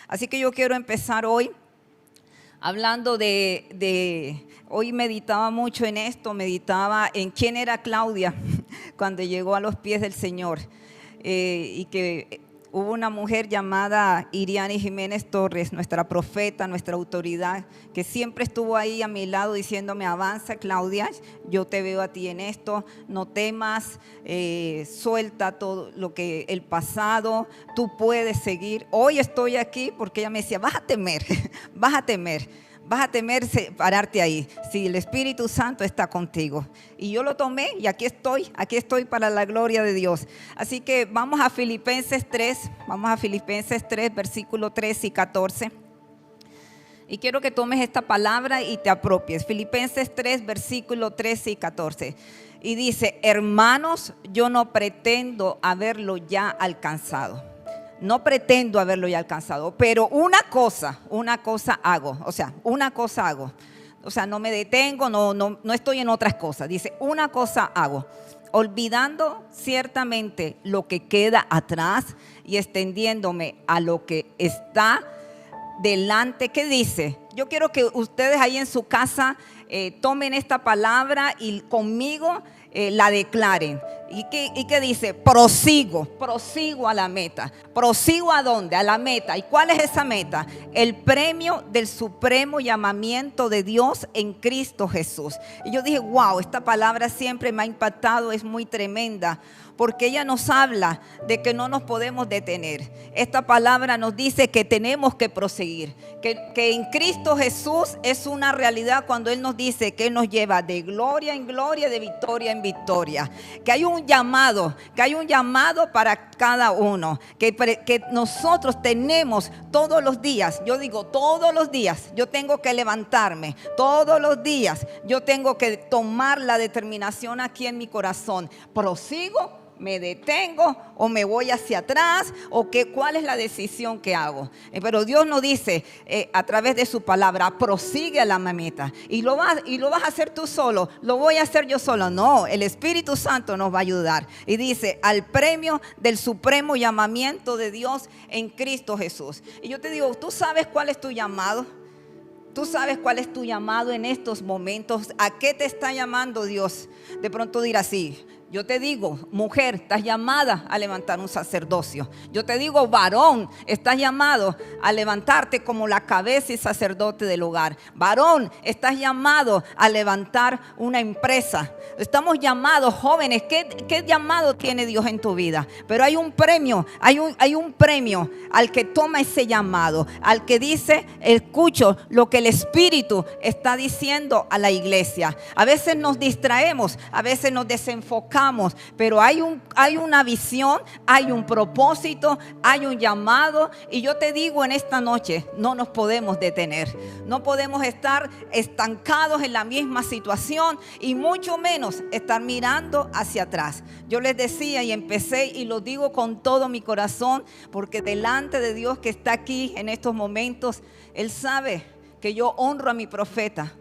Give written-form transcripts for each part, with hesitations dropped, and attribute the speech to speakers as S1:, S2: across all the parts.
S1: Así que yo quiero empezar hoy hablando hoy meditaba mucho en esto, meditaba en quién era Claudia cuando llegó a los pies del Señor, y que hubo una mujer llamada Iriani Jiménez Torres, nuestra profeta, nuestra autoridad, que siempre estuvo ahí a mi lado diciéndome: avanza, Claudia, yo te veo a ti en esto, no temas, suelta todo lo que el pasado, tú puedes seguir. Hoy estoy aquí porque ella me decía: vas a temer, vas a temer. Vas a temer pararte ahí, si el Espíritu Santo está contigo. Y yo lo tomé y aquí estoy para la gloria de Dios. Así que vamos a Filipenses 3, versículo 13 y 14. Y quiero que tomes esta palabra y te apropies. Filipenses 3, versículo 13 y 14. Y dice: hermanos, yo no pretendo haberlo ya alcanzado. No pretendo haberlo ya alcanzado, pero una cosa hago, o sea, no me detengo, no estoy en otras cosas. Dice: una cosa hago, olvidando ciertamente lo que queda atrás y extendiéndome a lo que está delante. ¿Qué dice? Yo quiero que ustedes ahí en su casa tomen esta palabra y conmigo la declaren. ¿Y qué dice? Prosigo a la meta. ¿Prosigo a dónde? A la meta. ¿Y cuál es esa meta? El premio del supremo llamamiento de Dios en Cristo Jesús. Y yo dije: wow, esta palabra siempre me ha impactado, es muy tremenda, porque ella nos habla de que no nos podemos detener. Esta palabra nos dice que tenemos que proseguir, que en Cristo Jesús es una realidad cuando Él nos dice que Él nos lleva de gloria en gloria, de victoria en victoria, que hay un llamado para cada uno, que nosotros tenemos todos los días. Yo digo, todos los días yo tengo que levantarme, todos los días yo tengo que tomar la determinación aquí en mi corazón: prosigo, me detengo o me voy hacia atrás, o cuál es la decisión que hago. Pero Dios nos dice a través de su palabra: prosigue a la meta. Y lo vas a hacer tú solo, lo voy a hacer yo solo. No, el Espíritu Santo nos va a ayudar. Y dice: al premio del supremo llamamiento de Dios en Cristo Jesús. Y yo te digo, ¿tú sabes cuál es tu llamado? ¿Tú sabes cuál es tu llamado en estos momentos? ¿A qué te está llamando Dios? De pronto dirás: sí. Yo te digo, mujer, estás llamada a levantar un sacerdocio. Yo te digo, varón, estás llamado a levantarte como la cabeza y sacerdote del hogar. Varón, estás llamado a levantar una empresa. Estamos llamados, jóvenes. ¿Qué llamado tiene Dios en tu vida? Pero hay un premio, hay un premio al que toma ese llamado, al que dice: escucho lo que el Espíritu está diciendo a la iglesia. A veces nos distraemos, a veces nos desenfocamos, pero hay una visión, hay un propósito, hay un llamado. Y yo te digo en esta noche: no nos podemos detener, no podemos estar estancados en la misma situación, y mucho menos estar mirando hacia atrás. Yo les decía y empecé, y lo digo con todo mi corazón, porque delante de Dios que está aquí en estos momentos, Él sabe que yo honro a mi profeta,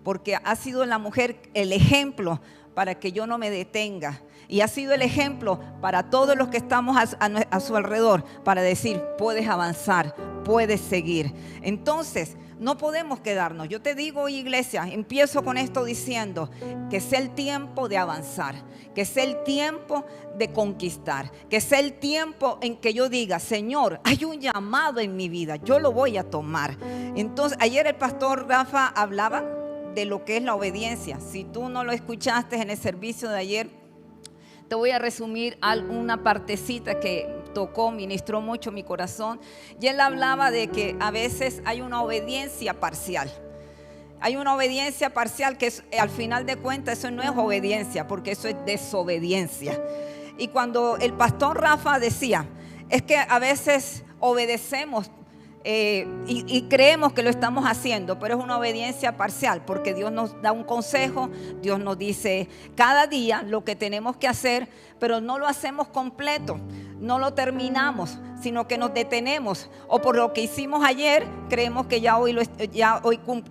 S1: porque ha sido la mujer el ejemplo para que yo no me detenga, y ha sido el ejemplo para todos los que estamos a su alrededor, para decir: puedes avanzar, puedes seguir. Entonces no podemos quedarnos. Yo te digo, iglesia, empiezo con esto diciendo que sea el tiempo de avanzar, que sea el tiempo de conquistar, que sea el tiempo en que yo diga: Señor, hay un llamado en mi vida, yo lo voy a tomar. Entonces, ayer el pastor Rafa hablaba de lo que es la obediencia. Si tú no lo escuchaste en el servicio de ayer, te voy a resumir una partecita que ministró mucho mi corazón. Y él hablaba de que a veces hay una obediencia parcial. Hay una obediencia parcial que al final de cuentas eso no es obediencia, porque eso es desobediencia. Y cuando el pastor Rafa decía, es que a veces obedecemos y creemos que lo estamos haciendo, pero es una obediencia parcial, porque Dios nos da un consejo, Dios nos dice cada día lo que tenemos que hacer, pero no lo hacemos completo. no lo terminamos, sino que nos detenemos, o por lo que hicimos ayer creemos que ya hoy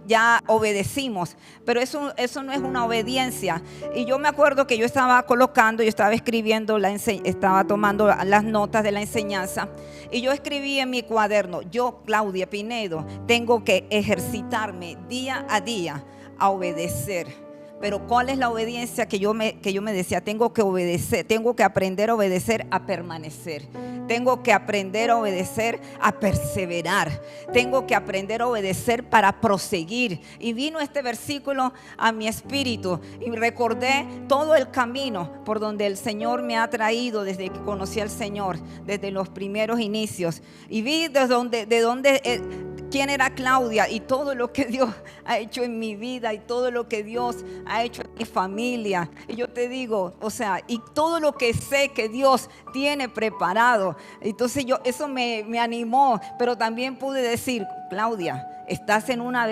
S1: ya obedecimos, pero eso no es una obediencia. Y yo me acuerdo que yo estaba escribiendo, estaba tomando las notas de la enseñanza, y yo escribí en mi cuaderno: yo, Claudia Pinedo, tengo que ejercitarme día a día a obedecer. Pero ¿cuál es la obediencia que yo me decía? Tengo que obedecer, tengo que aprender a obedecer, a permanecer. Tengo que aprender a obedecer, a perseverar. Tengo que aprender a obedecer para proseguir. Y vino este versículo a mi espíritu y recordé todo el camino por donde el Señor me ha traído desde que conocí al Señor, desde los primeros inicios. Y vi quién era Claudia y todo lo que Dios ha hecho en mi vida y todo lo que Dios ha hecho en mi familia. Y yo te digo, y todo lo que sé que Dios tiene preparado. Entonces eso me animó, pero también pude decir: Claudia, estás en una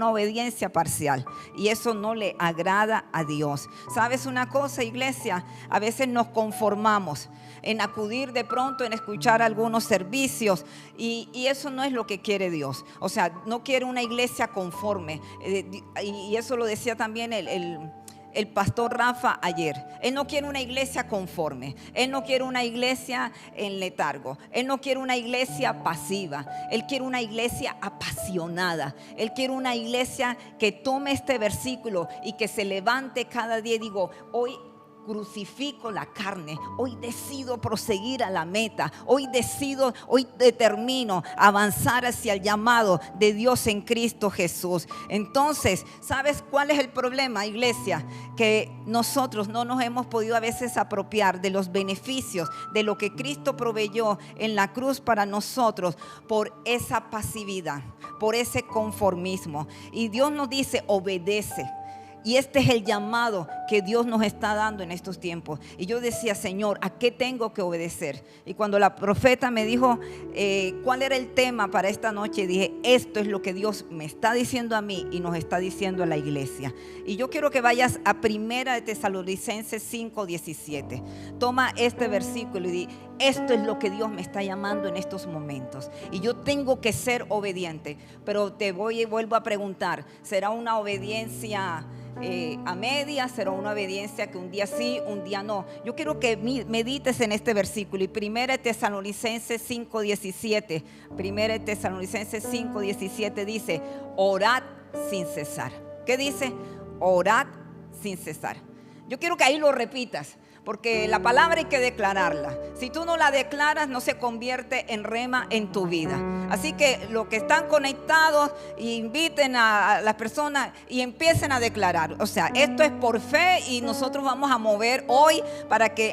S1: obediencia parcial, y eso no le agrada a Dios. ¿Sabes una cosa, iglesia? A veces nos conformamos en acudir de pronto, en escuchar algunos servicios, y eso no es lo que quiere Dios. No quiere una iglesia conforme, y eso lo decía también el pastor Rafa ayer. Él no quiere una iglesia conforme. Él no quiere una iglesia en letargo. Él no quiere una iglesia pasiva. Él quiere una iglesia apasionada. Él quiere una iglesia que tome este versículo y que se levante cada día y digo: hoy crucifico la carne, hoy decido proseguir a la meta, hoy determino avanzar hacia el llamado de Dios en Cristo Jesús. Entonces, ¿sabes cuál es el problema, iglesia? Que nosotros no nos hemos podido a veces apropiar de los beneficios de lo que Cristo proveyó en la cruz para nosotros por esa pasividad, por ese conformismo. Y Dios nos dice: obedece. Y este es el llamado que Dios nos está dando en estos tiempos. Y yo decía: Señor, ¿a qué tengo que obedecer? Y cuando la profeta me dijo cuál era el tema para esta noche, dije: esto es lo que Dios me está diciendo a mí y nos está diciendo a la iglesia. Y yo quiero que vayas a 1 Tesalonicenses 5:17. Toma este versículo y di: esto es lo que Dios me está llamando en estos momentos. Y yo tengo que ser obediente. Pero te vuelvo a preguntar: ¿será una obediencia a medias? ¿Será una obediencia que un día sí, un día no? Yo quiero que medites en este versículo. Y 1 Tesalonicenses 5:17, 1 Tesalonicenses 5:17 dice: orad sin cesar. ¿Qué dice? Orad sin cesar. Yo quiero que ahí lo repitas, porque la palabra hay que declararla. Si tú no la declaras, no se convierte en rema en tu vida. Así que los que están conectados, inviten a las personas y empiecen a declarar. Esto es por fe, y nosotros vamos a mover hoy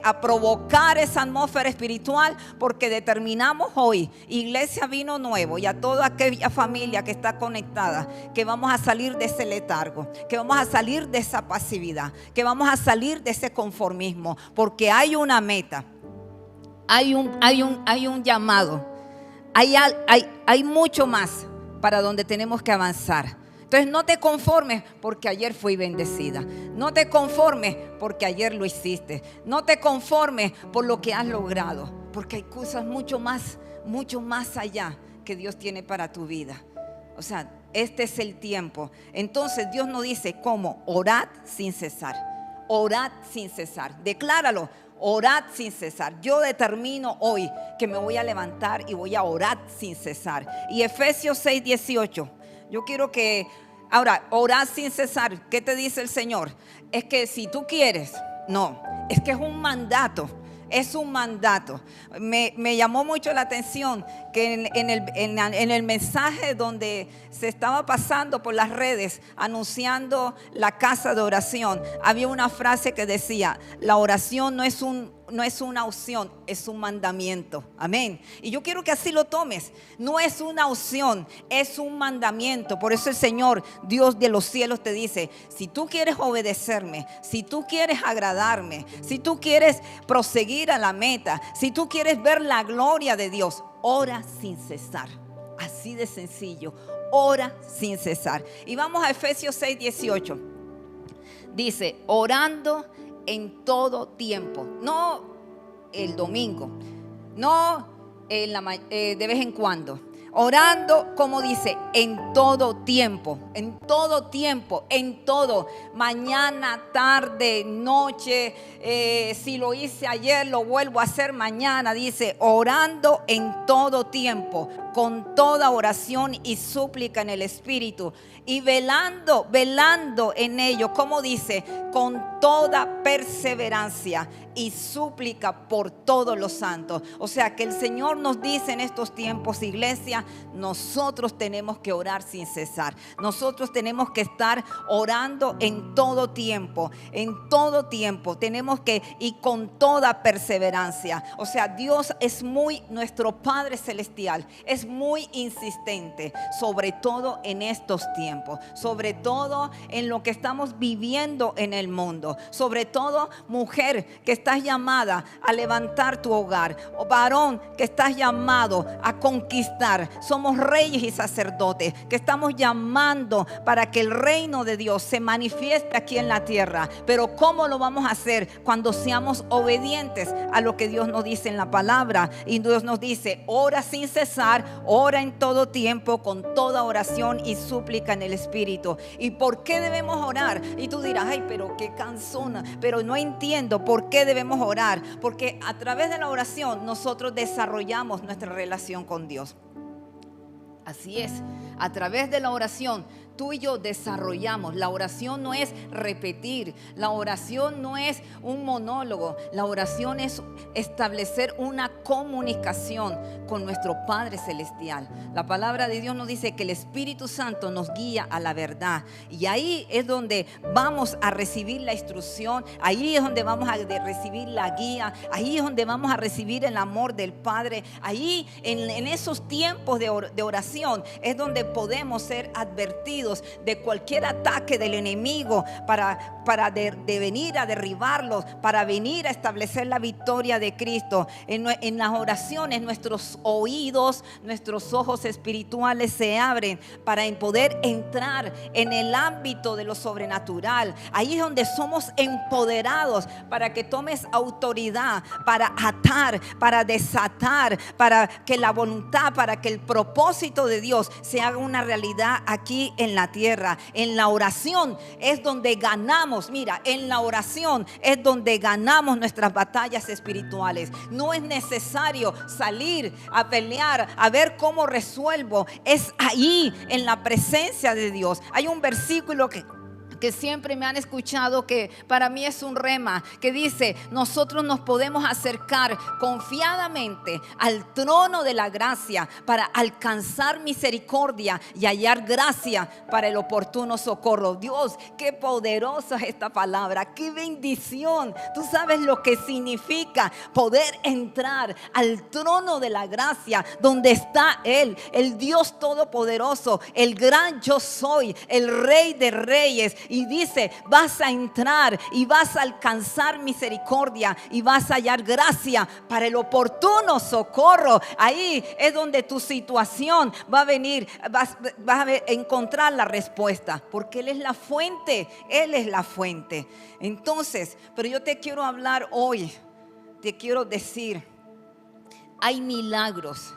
S1: a provocar esa atmósfera espiritual, porque determinamos hoy, Iglesia Vino Nuevo, y a toda aquella familia que está conectada, que vamos a salir de ese letargo, que vamos a salir de esa pasividad, que vamos a salir de ese conformismo. Porque hay una meta, hay un llamado, hay mucho más para donde tenemos que avanzar. Entonces no te conformes porque ayer fui bendecida. No te conformes porque ayer lo hiciste. No te conformes por lo que has logrado, porque hay cosas mucho más allá que Dios tiene para tu vida. Este es el tiempo. Entonces Dios nos dice: ¿cómo? Orad sin cesar. Orad sin cesar. Decláralo: orad sin cesar. Yo determino hoy que me voy a levantar y voy a orar sin cesar. Y Efesios 6:18. Yo quiero que ahora, orad sin cesar. ¿Qué te dice el Señor? Es que si tú quieres, no, es que es un mandato. Es un mandato. Me llamó mucho la atención que en el mensaje donde se estaba pasando por las redes anunciando la casa de oración, había una frase que decía: la oración no es una opción, es un mandamiento. Amén. Y yo quiero que así lo tomes. No es una opción, es un mandamiento. Por eso el Señor, Dios de los cielos, te dice: si tú quieres obedecerme, si tú quieres agradarme, si tú quieres proseguir a la meta, si tú quieres ver la gloria de Dios, ora sin cesar. Así de sencillo, ora sin cesar. Y vamos a Efesios 6:18. Dice: orando en todo tiempo. No el domingo, no de vez en cuando. Orando, como dice, en todo tiempo, en todo tiempo, en todo, mañana, tarde, noche, si lo hice ayer, lo vuelvo a hacer mañana. Dice, orando en todo tiempo, con toda oración y súplica en el Espíritu, y velando en ello, como dice, con toda perseverancia y súplica por todos los santos. O sea que el Señor nos dice en estos tiempos, iglesia, nosotros tenemos que orar sin cesar. Nosotros tenemos que estar orando en todo tiempo. En todo tiempo tenemos que, y con toda perseverancia. O sea, Dios es nuestro Padre Celestial es muy insistente, sobre todo en estos tiempos, sobre todo en lo que estamos viviendo en el mundo, sobre todo mujer que estás llamada a levantar tu hogar, o varón que estás llamado a conquistar. Somos reyes y sacerdotes que estamos llamando para que el reino de Dios se manifieste aquí en la tierra. Pero ¿cómo lo vamos a hacer? Cuando seamos obedientes a lo que Dios nos dice en la palabra. Y Dios nos dice, ora sin cesar, ora en todo tiempo, con toda oración y súplica en el Espíritu. ¿Y por qué debemos orar? Y tú dirás, ay, pero qué cansona, pero no entiendo por qué debemos orar. Porque a través de la oración nosotros desarrollamos nuestra relación con Dios. Así es, a través de la oración tú y yo desarrollamos. La oración no es repetir, la oración no es un monólogo, la oración es establecer una comunicación con nuestro Padre Celestial. La palabra de Dios nos dice que el Espíritu Santo nos guía a la verdad, y ahí es donde vamos a recibir la instrucción, ahí es donde vamos a recibir la guía, ahí es donde vamos a recibir el amor del Padre. Ahí en esos tiempos de oración es donde podemos ser advertidos de cualquier ataque del enemigo para venir a derribarlos, para venir a establecer la victoria de Cristo. En las oraciones nuestros oídos, nuestros ojos espirituales se abren para poder entrar en el ámbito de lo sobrenatural. Ahí es donde somos empoderados para que tomes autoridad, para atar, para desatar, para que la voluntad, para que el propósito de Dios se haga una realidad aquí en la tierra. En la oración es donde ganamos. Mira, en la oración es donde ganamos nuestras batallas espirituales. No es necesario salir a pelear, a ver cómo resuelvo. Es ahí, en la presencia de Dios. Hay un versículo que siempre me han escuchado, que para mí es un rema, que dice, nosotros nos podemos acercar confiadamente al trono de la gracia para alcanzar misericordia y hallar gracia para el oportuno socorro. Dios, qué poderosa es esta palabra, qué bendición. Tú sabes lo que significa poder entrar al trono de la gracia, donde está Él, el Dios todopoderoso, el gran yo soy, el Rey de reyes. Y dice, vas a entrar y vas a alcanzar misericordia y vas a hallar gracia para el oportuno socorro. Ahí es donde tu situación va a venir, vas a encontrar la respuesta, porque Él es la fuente, Él es la fuente. Entonces, pero yo te quiero hablar hoy, te quiero decir, hay milagros,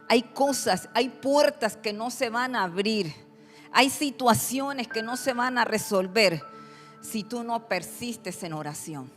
S1: hay cosas, hay puertas que no se van a abrir. Hay situaciones que no se van a resolver si tú no persistes en oración.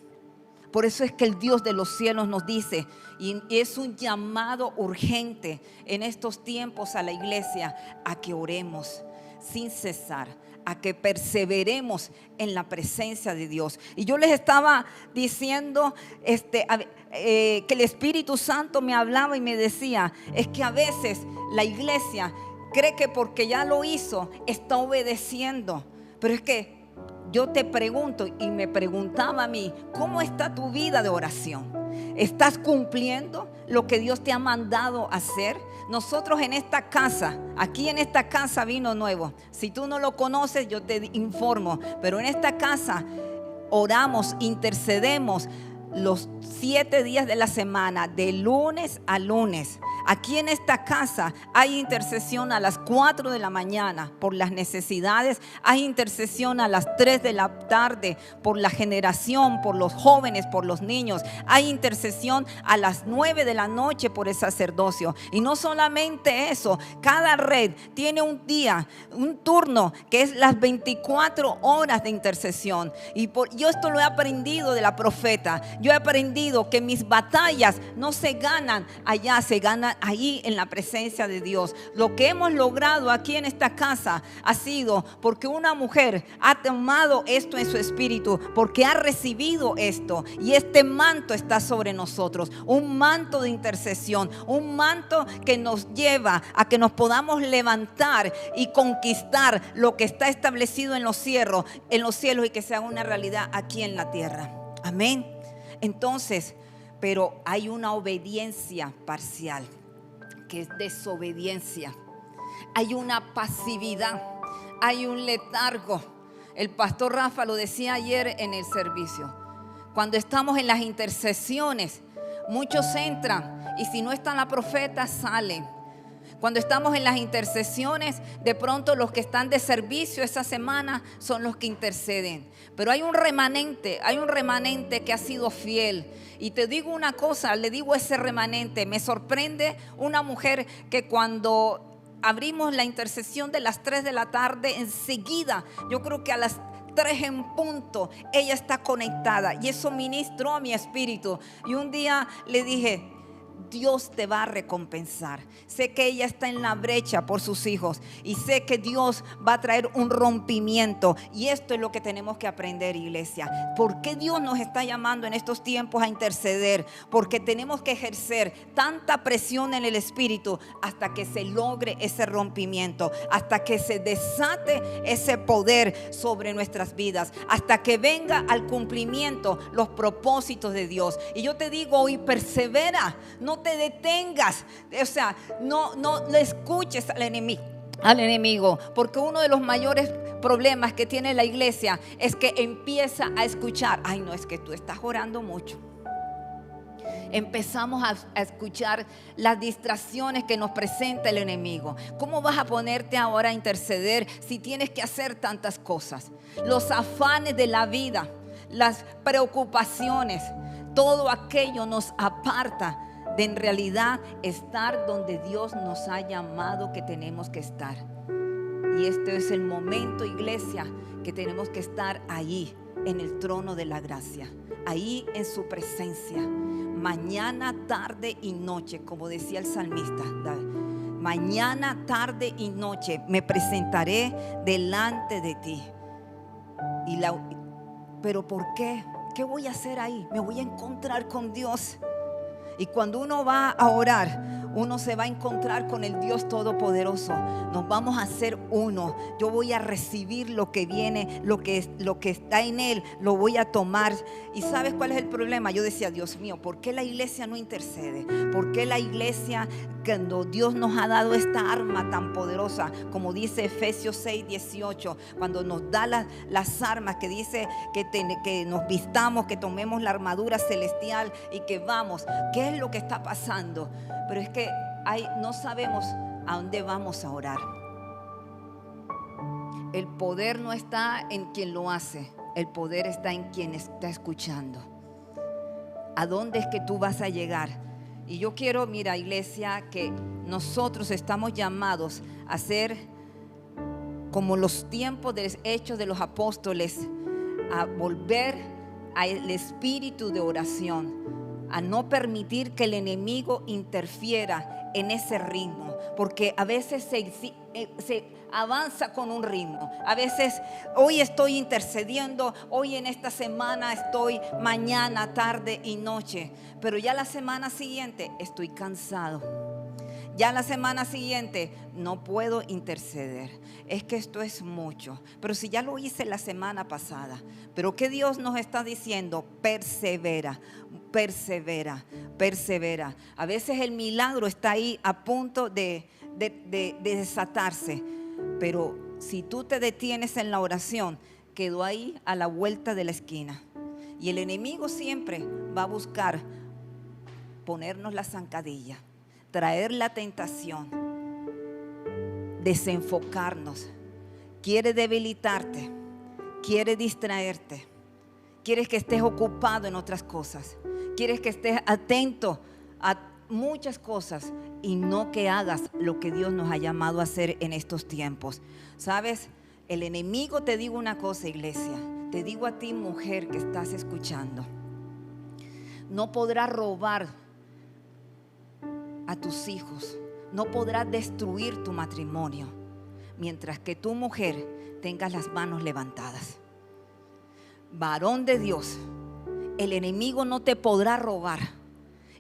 S1: Por eso es que el Dios de los cielos nos dice, y es un llamado urgente en estos tiempos a la iglesia, a que oremos sin cesar, a que perseveremos en la presencia de Dios. Y yo les estaba diciendo que el Espíritu Santo me hablaba y me decía, es que a veces la iglesia cree que porque ya lo hizo está obedeciendo. Pero es que yo te pregunto, y me preguntaba a mí, ¿cómo está tu vida de oración? ¿Estás cumpliendo lo que Dios te ha mandado hacer? Nosotros en esta casa, aquí en esta casa Vino Nuevo, si tú no lo conoces yo te informo, pero en esta casa oramos, intercedemos los 7 días de la semana, de lunes a lunes, Aquí en esta casa hay intercesión a las 4 de la mañana por las necesidades. Hay intercesión a las 3 de la tarde por la generación, por los jóvenes, por los niños. Hay intercesión a las 9 de la noche por el sacerdocio. Y no solamente eso, cada red tiene un día, un turno que es las 24 horas de intercesión. Yo esto lo he aprendido de la profeta. Yo he aprendido que mis batallas no se ganan allá, se ganan ahí en la presencia de Dios. Lo que hemos logrado aquí en esta casa ha sido porque una mujer ha tomado esto en su espíritu, porque ha recibido esto, y este manto está sobre nosotros, un manto de intercesión, un manto que nos lleva a que nos podamos levantar y conquistar lo que está establecido en los cielos y que sea una realidad aquí en la tierra. Amén. Entonces, pero hay una obediencia parcial, que es desobediencia. Hay una pasividad, hay un letargo. El pastor Rafa lo decía ayer en el servicio. Cuando estamos en las intercesiones, muchos entran y si no está la profeta, salen. Cuando estamos en las intercesiones, de pronto los que están de servicio esa semana son los que interceden. Pero hay un remanente que ha sido fiel. Y te digo una cosa, le digo a ese remanente, me sorprende una mujer que cuando abrimos la intercesión de las 3 de la tarde, enseguida, yo creo que a las 3 en punto, ella está conectada. Y eso ministró a mi espíritu. Y un día le dije, Dios te va a recompensar. Sé que ella está en la brecha por sus hijos y sé que Dios va a traer un rompimiento, y esto es lo que tenemos que aprender, iglesia. ¿Por qué Dios nos está llamando en estos tiempos a interceder? Porque tenemos que ejercer tanta presión en el espíritu hasta que se logre ese rompimiento, hasta que se desate ese poder sobre nuestras vidas, hasta que venga al cumplimiento los propósitos de Dios. Y yo te digo hoy, persevera, no te detengas, o sea, no le escuches al enemigo, porque uno de los mayores problemas que tiene la iglesia es que empieza a escuchar, ay, no, es que tú estás orando mucho. Empezamos a escuchar las distracciones que nos presenta el enemigo. ¿Cómo vas a ponerte ahora a interceder si tienes que hacer tantas cosas? Los afanes de la vida, las preocupaciones, todo aquello nos aparta de en realidad estar donde Dios nos ha llamado que tenemos que estar. Y este es el momento, iglesia, que tenemos que estar ahí en el trono de la gracia, ahí en su presencia, mañana, tarde y noche, como decía el salmista David. Mañana, tarde y noche me presentaré delante de ti. Pero ¿por qué? ¿Qué voy a hacer ahí? Me voy a encontrar con Dios. Y cuando uno va a orar, uno se va a encontrar con el Dios Todopoderoso. Nos vamos a hacer uno. Yo voy a recibir lo que viene, lo que está en Él, lo voy a tomar. ¿Y sabes cuál es el problema? Yo decía, Dios mío, ¿por qué la iglesia no intercede? ¿Por qué la iglesia, cuando Dios nos ha dado esta arma tan poderosa, como dice Efesios 6:18, cuando nos da las armas, que dice que nos vistamos, que tomemos la armadura celestial y que vamos? ¿Qué es lo que está pasando? Pero es que no sabemos a dónde vamos a orar. El poder no está en quien lo hace, el poder está en quien está escuchando. ¿A dónde es que tú vas a llegar? Y yo quiero, mira, iglesia, que nosotros estamos llamados a ser como los tiempos de los hechos de los apóstoles, a volver al espíritu de oración, a no permitir que el enemigo interfiera en ese ritmo, porque a veces se avanza con un ritmo. A veces hoy estoy intercediendo, hoy en esta semana estoy, mañana, tarde y noche, pero ya la semana siguiente estoy cansado. Ya la semana siguiente no puedo interceder. Es que esto es mucho. Pero si ya lo hice la semana pasada. Pero que Dios nos está diciendo, persevera, persevera, persevera. A veces el milagro está ahí a punto de desatarse. Pero si tú te detienes en la oración, quedó ahí a la vuelta de la esquina. Y el enemigo siempre va a buscar ponernos la zancadilla, traer la tentación, desenfocarnos, quiere debilitarte, quiere distraerte, quiere que estés ocupado en otras cosas, quiere que estés atento a muchas cosas y no que hagas lo que Dios nos ha llamado a hacer en estos tiempos. ¿Sabes? El enemigo, te digo una cosa, iglesia, te digo a ti, mujer que estás escuchando, no podrá robar a tus hijos, no podrá destruir tu matrimonio mientras que tu mujer tengas las manos levantadas. Varón de Dios, el enemigo no te podrá robar,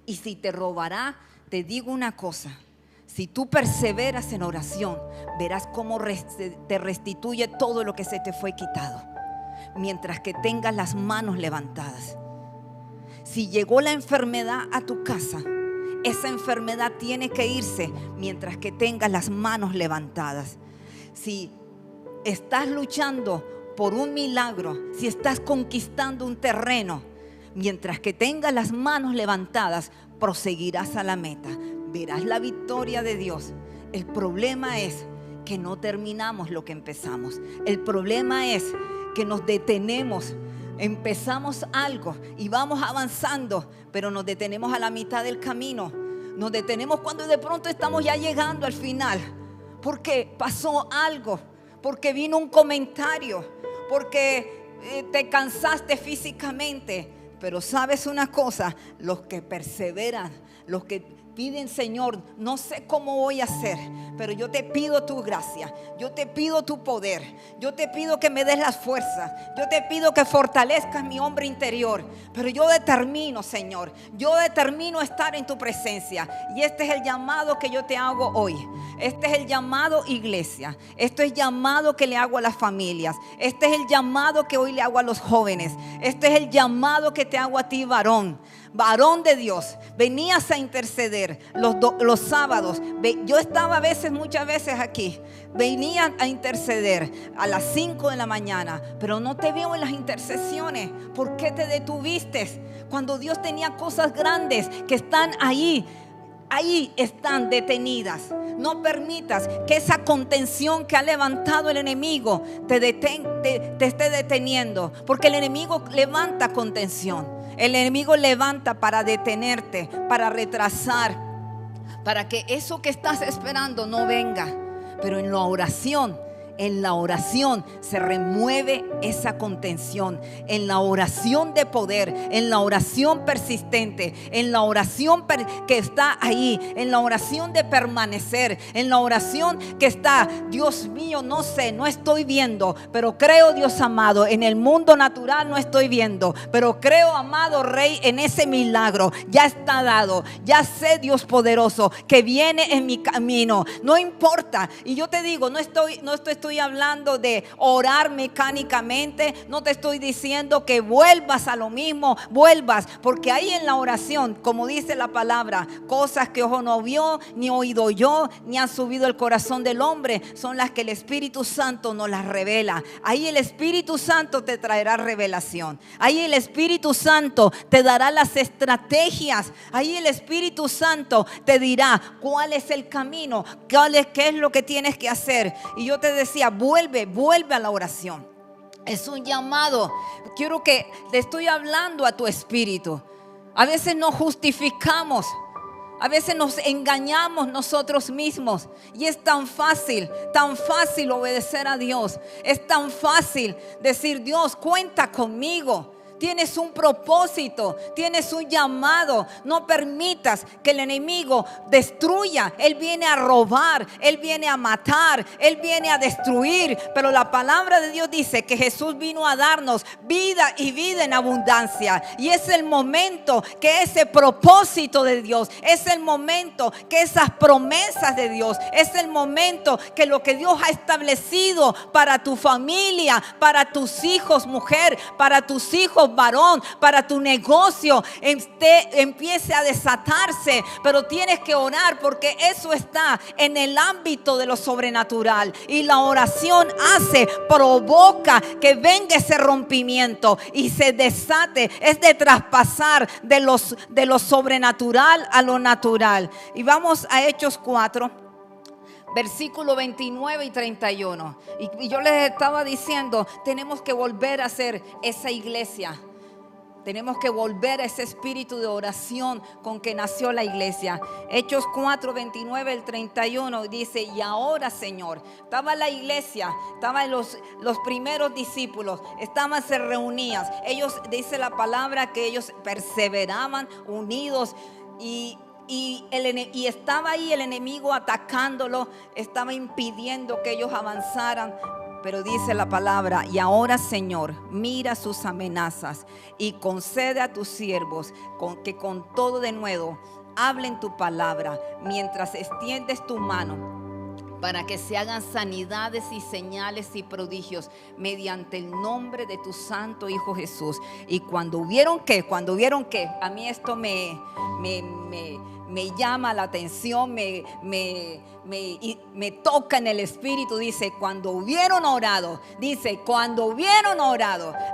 S1: y si te robará, te digo una cosa: si tú perseveras en oración, verás cómo te restituye todo lo que se te fue quitado, mientras que tengas las manos levantadas. Si llegó la enfermedad a tu casa, esa enfermedad tiene que irse mientras que tengas las manos levantadas. Si estás luchando por un milagro, si estás conquistando un terreno, mientras que tengas las manos levantadas, proseguirás a la meta. Verás la victoria de Dios. El problema es que no terminamos lo que empezamos. El problema es que nos detenemos. Empezamos algo y vamos avanzando, pero nos detenemos a la mitad del camino. Nos detenemos cuando de pronto estamos ya llegando al final, porque pasó algo, porque vino un comentario, porque te cansaste físicamente. Pero sabes una cosa, los que perseveran, los que piden: Señor, no sé cómo voy a hacer, pero yo te pido tu gracia, yo te pido tu poder, yo te pido que me des las fuerzas, yo te pido que fortalezcas mi hombre interior. Pero yo determino, Señor, yo determino estar en tu presencia. Y este es el llamado que yo te hago hoy. Este es el llamado, iglesia. Este es el llamado que le hago a las familias. Este es el llamado que hoy le hago a los jóvenes. Este es el llamado que te hago a ti, varón. Varón de Dios, venías a interceder los sábados. Yo estaba muchas veces aquí. Venía a interceder a las 5 de la mañana, pero no te veo en las intercesiones. ¿Por qué te detuviste? Cuando Dios tenía cosas grandes que están ahí. Ahí están detenidas. No permitas que esa contención que ha levantado el enemigo te esté deteniendo, porque el enemigo levanta contención. El enemigo levanta para detenerte, para retrasar, para que eso que estás esperando no venga. Pero en la oración se remueve esa contención. En la oración de poder, en la oración persistente, en la oración que está ahí, en la oración de permanecer, en la oración que está: Dios mío, no sé, no estoy viendo, pero creo, Dios amado, en el mundo natural no estoy viendo, pero creo, amado Rey, en ese milagro. Ya está dado, ya sé, Dios poderoso, que viene en mi camino. No importa. Y yo te digo, no estoy hablando de orar mecánicamente. No te estoy diciendo que vuelvas a lo mismo, porque ahí en la oración, como dice la palabra, cosas que ojo no vio, ni oído yo, ni han subido el corazón del hombre, son las que el Espíritu Santo nos las revela. Ahí el Espíritu Santo te traerá revelación. Ahí el Espíritu Santo te dará las estrategias. Ahí el Espíritu Santo te dirá cuál es el camino, qué es lo que tienes que hacer. Y yo te decía, vuelve a la oración. Es un llamado. Quiero que te estoy hablando a tu espíritu. A veces nos justificamos, a veces nos engañamos nosotros mismos. Y es tan fácil obedecer a Dios. Es tan fácil decir: Dios, cuenta conmigo. Tienes un propósito, tienes un llamado. No permitas que el enemigo destruya. Él viene a robar, él viene a matar, él viene a destruir. Pero la palabra de Dios dice que Jesús vino a darnos vida y vida en abundancia. Y es el momento que ese propósito de Dios, es el momento que esas promesas de Dios, es el momento que lo que Dios ha establecido para tu familia, para tus hijos, mujer, para tus hijos, varón, para tu negocio empiece a desatarse. Pero tienes que orar, porque eso está en el ámbito de lo sobrenatural. Y la oración provoca que venga ese rompimiento y se desate. Es de traspasar de lo sobrenatural a lo natural. Y vamos a Hechos 4, versículo 29 y 31. Y yo les estaba diciendo, tenemos que volver a ser esa iglesia. Tenemos que volver a ese espíritu de oración con que nació la iglesia. Hechos 4, 29 al 31 dice: y ahora, Señor, estaba la iglesia, estaban los primeros discípulos, se reunían. Ellos, dice la palabra, que ellos perseveraban unidos y estaba ahí el enemigo atacándolo, estaba impidiendo que ellos avanzaran. Pero dice la palabra: y ahora, Señor, mira sus amenazas y concede a tus siervos que con todo de nuevo hablen tu palabra, mientras extiendes tu mano, para que se hagan sanidades y señales y prodigios mediante el nombre de tu santo Hijo Jesús. Y cuando vieron que, a mí esto me llama la atención, me toca en el espíritu. Dice: cuando hubieron orado.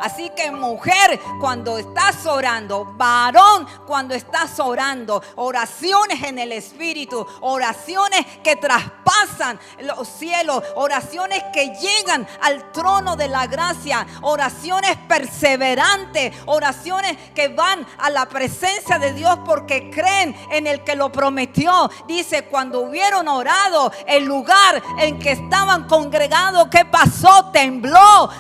S1: Así que, mujer, cuando estás orando, varón, cuando estás orando, oraciones en el espíritu, oraciones que traspasan los cielos, oraciones que llegan al trono de la gracia, oraciones perseverantes, oraciones que van a la presencia de Dios porque creen en el que lo prometió. Dice: cuando hubieron orado, el lugar en que estaban congregados, ¿qué pasó? Tembló.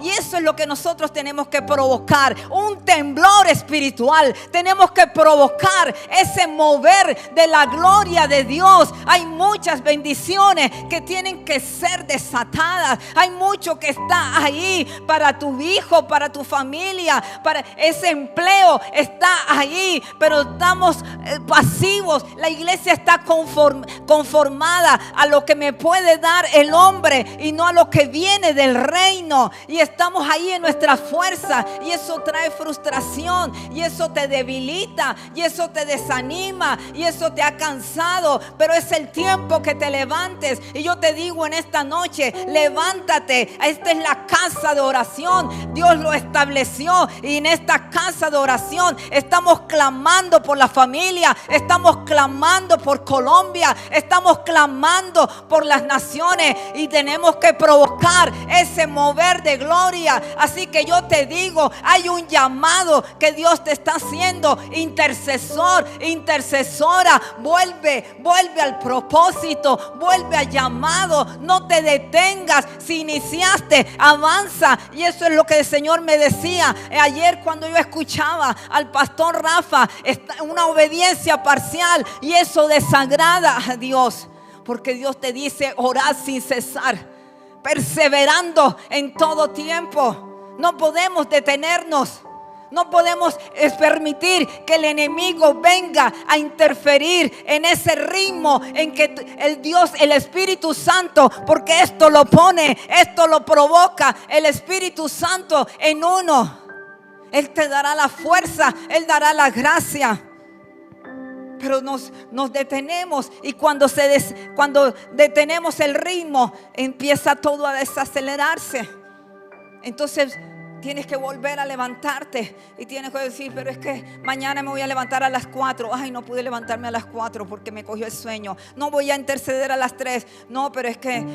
S1: Y eso es lo que nosotros tenemos que provocar, un temblor espiritual. Tenemos que provocar ese mover de la gloria de Dios. Hay muchas bendiciones que tienen que ser desatadas. Hay mucho que está ahí para tu hijo, para tu familia, para ese empleo está ahí, pero estamos pasivos. La iglesia está conformada a lo que me puede dar el hombre y no a lo que viene del reino. Y estamos ahí en nuestra fuerza, y eso trae frustración, y eso te debilita, y eso te desanima, y eso te ha cansado. Pero es el tiempo que te levantes. Y yo te digo en esta noche: levántate. Esta es la casa de oración. Dios lo estableció, y en esta casa de oración estamos clamando por la familia, estamos clamando por Colombia, estamos clamando por las naciones, y tenemos que provocar ese mover de gloria. Así que yo te digo, hay un llamado que Dios te está haciendo. Intercesor, intercesora, vuelve al propósito, vuelve al llamado. No te detengas. Si iniciaste, avanza. Y eso es lo que el Señor me decía ayer cuando yo escuchaba al pastor Rafa. Una obediencia parcial, y eso desagrada a Dios, porque Dios te dice: orad sin cesar, perseverando en todo tiempo. No podemos detenernos. No podemos permitir que el enemigo venga a interferir en ese ritmo en que el Espíritu Santo, porque esto lo provoca el Espíritu Santo en uno. Él te dará la fuerza, Él dará la gracia. Pero nos detenemos, y cuando detenemos el ritmo, empieza todo a desacelerarse. Entonces tienes que volver a levantarte, y tienes que decir: pero es que mañana me voy a levantar a las 4. Ay, no pude levantarme a las 4 porque me cogió el sueño. No voy a interceder a las 3. No, pero es que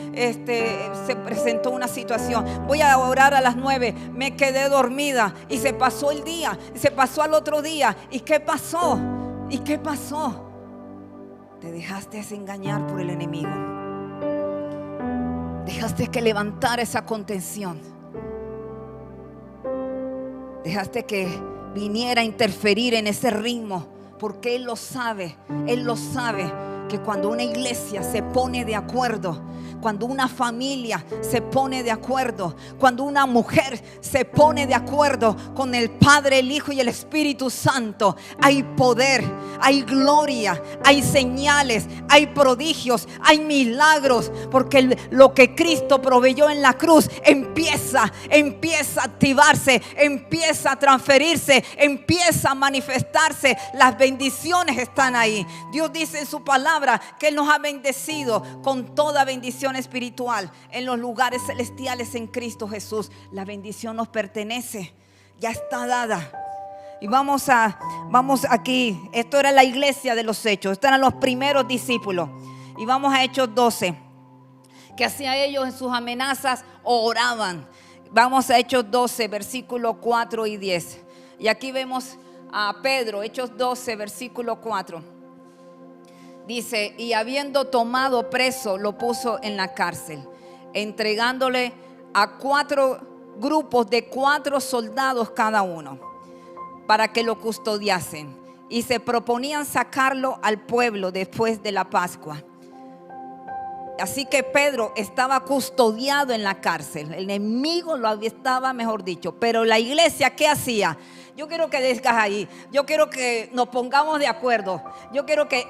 S1: se presentó una situación. Voy a orar a las 9. Me quedé dormida y se pasó el día, se pasó al otro día. ¿Y qué pasó? Te dejaste engañar por el enemigo. Dejaste que levantara esa contención. Dejaste que viniera a interferir en ese ritmo, porque Él lo sabe que cuando una iglesia se pone de acuerdo, cuando una familia se pone de acuerdo, cuando una mujer se pone de acuerdo con el Padre, el Hijo y el Espíritu Santo, hay poder, hay gloria, hay señales, hay prodigios, hay milagros, porque lo que Cristo proveyó en la cruz empieza a activarse, empieza a transferirse, empieza a manifestarse. Las bendiciones están ahí. Dios dice en su palabra que Él nos ha bendecido con toda bendición espiritual en los lugares celestiales en Cristo Jesús. La bendición nos pertenece, ya está dada. Y vamos aquí. Esto era la iglesia de los Hechos, estos eran los primeros discípulos. Y vamos a Hechos 12, que hacia ellos en sus amenazas oraban. Vamos a Hechos 12, versículos 4 y 10. Y aquí vemos a Pedro, Hechos 12, versículo 4. Dice: y habiendo tomado preso, lo puso en la cárcel, entregándole a 4 grupos de 4 soldados cada uno, para que lo custodiasen. Y se proponían sacarlo al pueblo después de la Pascua. Así que Pedro estaba custodiado en la cárcel. El enemigo lo estaba, mejor dicho. Pero la iglesia, ¿qué hacía? Yo quiero que digas ahí, yo quiero que nos pongamos de acuerdo. Yo quiero que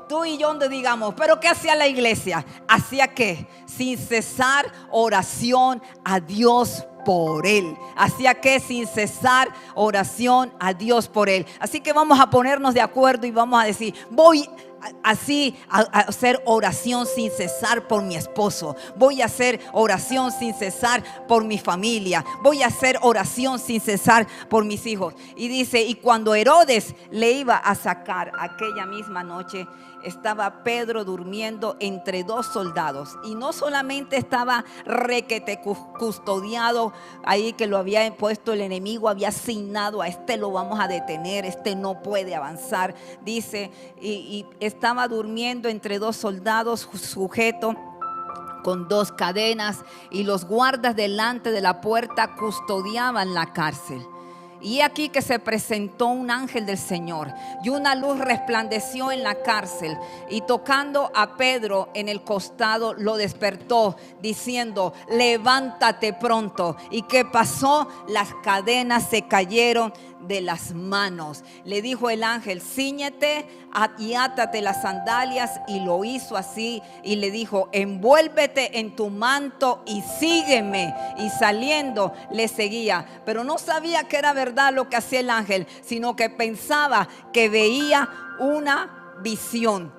S1: tú y yo digamos, ¿pero qué hacía la iglesia? Hacía que sin cesar oración a Dios por él. Hacía que sin cesar oración a Dios por él. Así que vamos a ponernos de acuerdo y vamos a decir: voy así a hacer oración sin cesar por mi esposo. Voy a hacer oración sin cesar por mi familia. Voy a hacer oración sin cesar por mis hijos. Y dice: y cuando Herodes le iba a sacar aquella misma noche, estaba Pedro durmiendo entre 2 soldados. Y no solamente estaba requete custodiado ahí, que lo había puesto el enemigo, había asignado: a este lo vamos a detener, este no puede avanzar. Dice, y estaba durmiendo entre 2 soldados, sujeto con 2 cadenas, y los guardas delante de la puerta custodiaban la cárcel. Y aquí que se presentó un ángel del Señor, y una luz resplandeció en la cárcel, y tocando a Pedro en el costado lo despertó, diciendo: levántate pronto. ¿Y qué pasó? Las cadenas se cayeron de las manos. Le dijo el ángel: cíñete y átate las sandalias. Y lo hizo así, y le dijo: envuélvete en tu manto y sígueme. Y saliendo le seguía, pero no sabía que era verdad lo que hacía el ángel, sino que pensaba que veía una visión.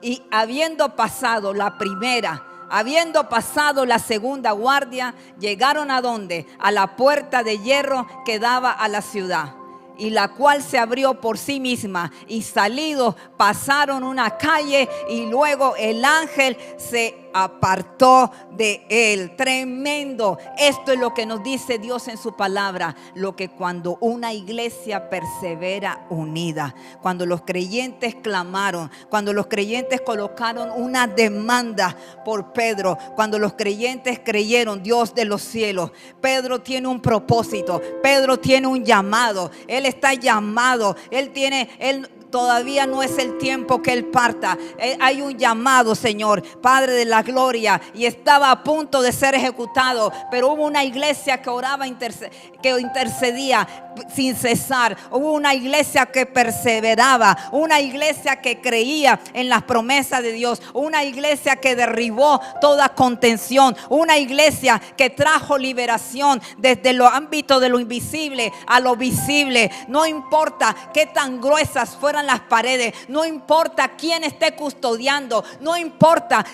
S1: Y habiendo pasado la primera, habiendo pasado la segunda guardia, llegaron ¿a dónde? A la puerta de hierro que daba a la ciudad, y la cual se abrió por sí misma, y salidos pasaron una calle, y luego el ángel se apartó de él. Tremendo. Esto es lo que nos dice Dios en su palabra, lo que cuando una iglesia persevera unida, cuando los creyentes clamaron, cuando los creyentes colocaron una demanda por Pedro, cuando los creyentes creyeron: Dios de los cielos, Pedro tiene un propósito, Pedro tiene un llamado, él está llamado, él todavía no es el tiempo que él parta. Hay un llamado, Señor, Padre de la gloria, y estaba a punto de ser ejecutado, pero hubo una iglesia que oraba, que intercedía sin cesar. Hubo una iglesia que perseveraba, una iglesia que creía en las promesas de Dios, una iglesia que derribó toda contención, una iglesia que trajo liberación desde los ámbitos de lo invisible a lo visible. No importa qué tan gruesas fueran las paredes, no importa quién esté custodiando, no importa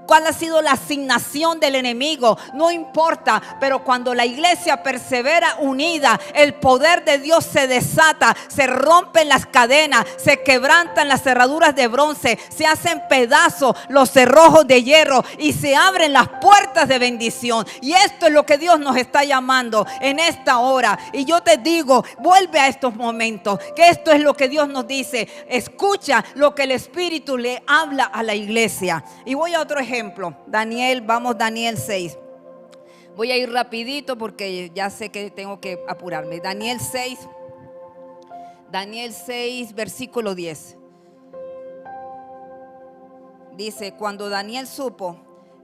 S1: cuál ha sido la asignación del enemigo, no importa, pero cuando la iglesia persevera unida, el poder de Dios se desata, se rompen las cadenas, se quebrantan las cerraduras de bronce, se hacen pedazos los cerrojos de hierro y se abren las puertas de bendición. Y esto es lo que Dios nos está llamando en esta hora. Y yo te digo, vuelve a estos momentos, que esto es lo que Dios nos dice. Escucha lo que el Espíritu le habla a la iglesia. Y voy a otro ejemplo. Daniel 6. Voy a ir rapidito porque ya sé que tengo que apurarme. Daniel 6, versículo 10. Dice: cuando Daniel supo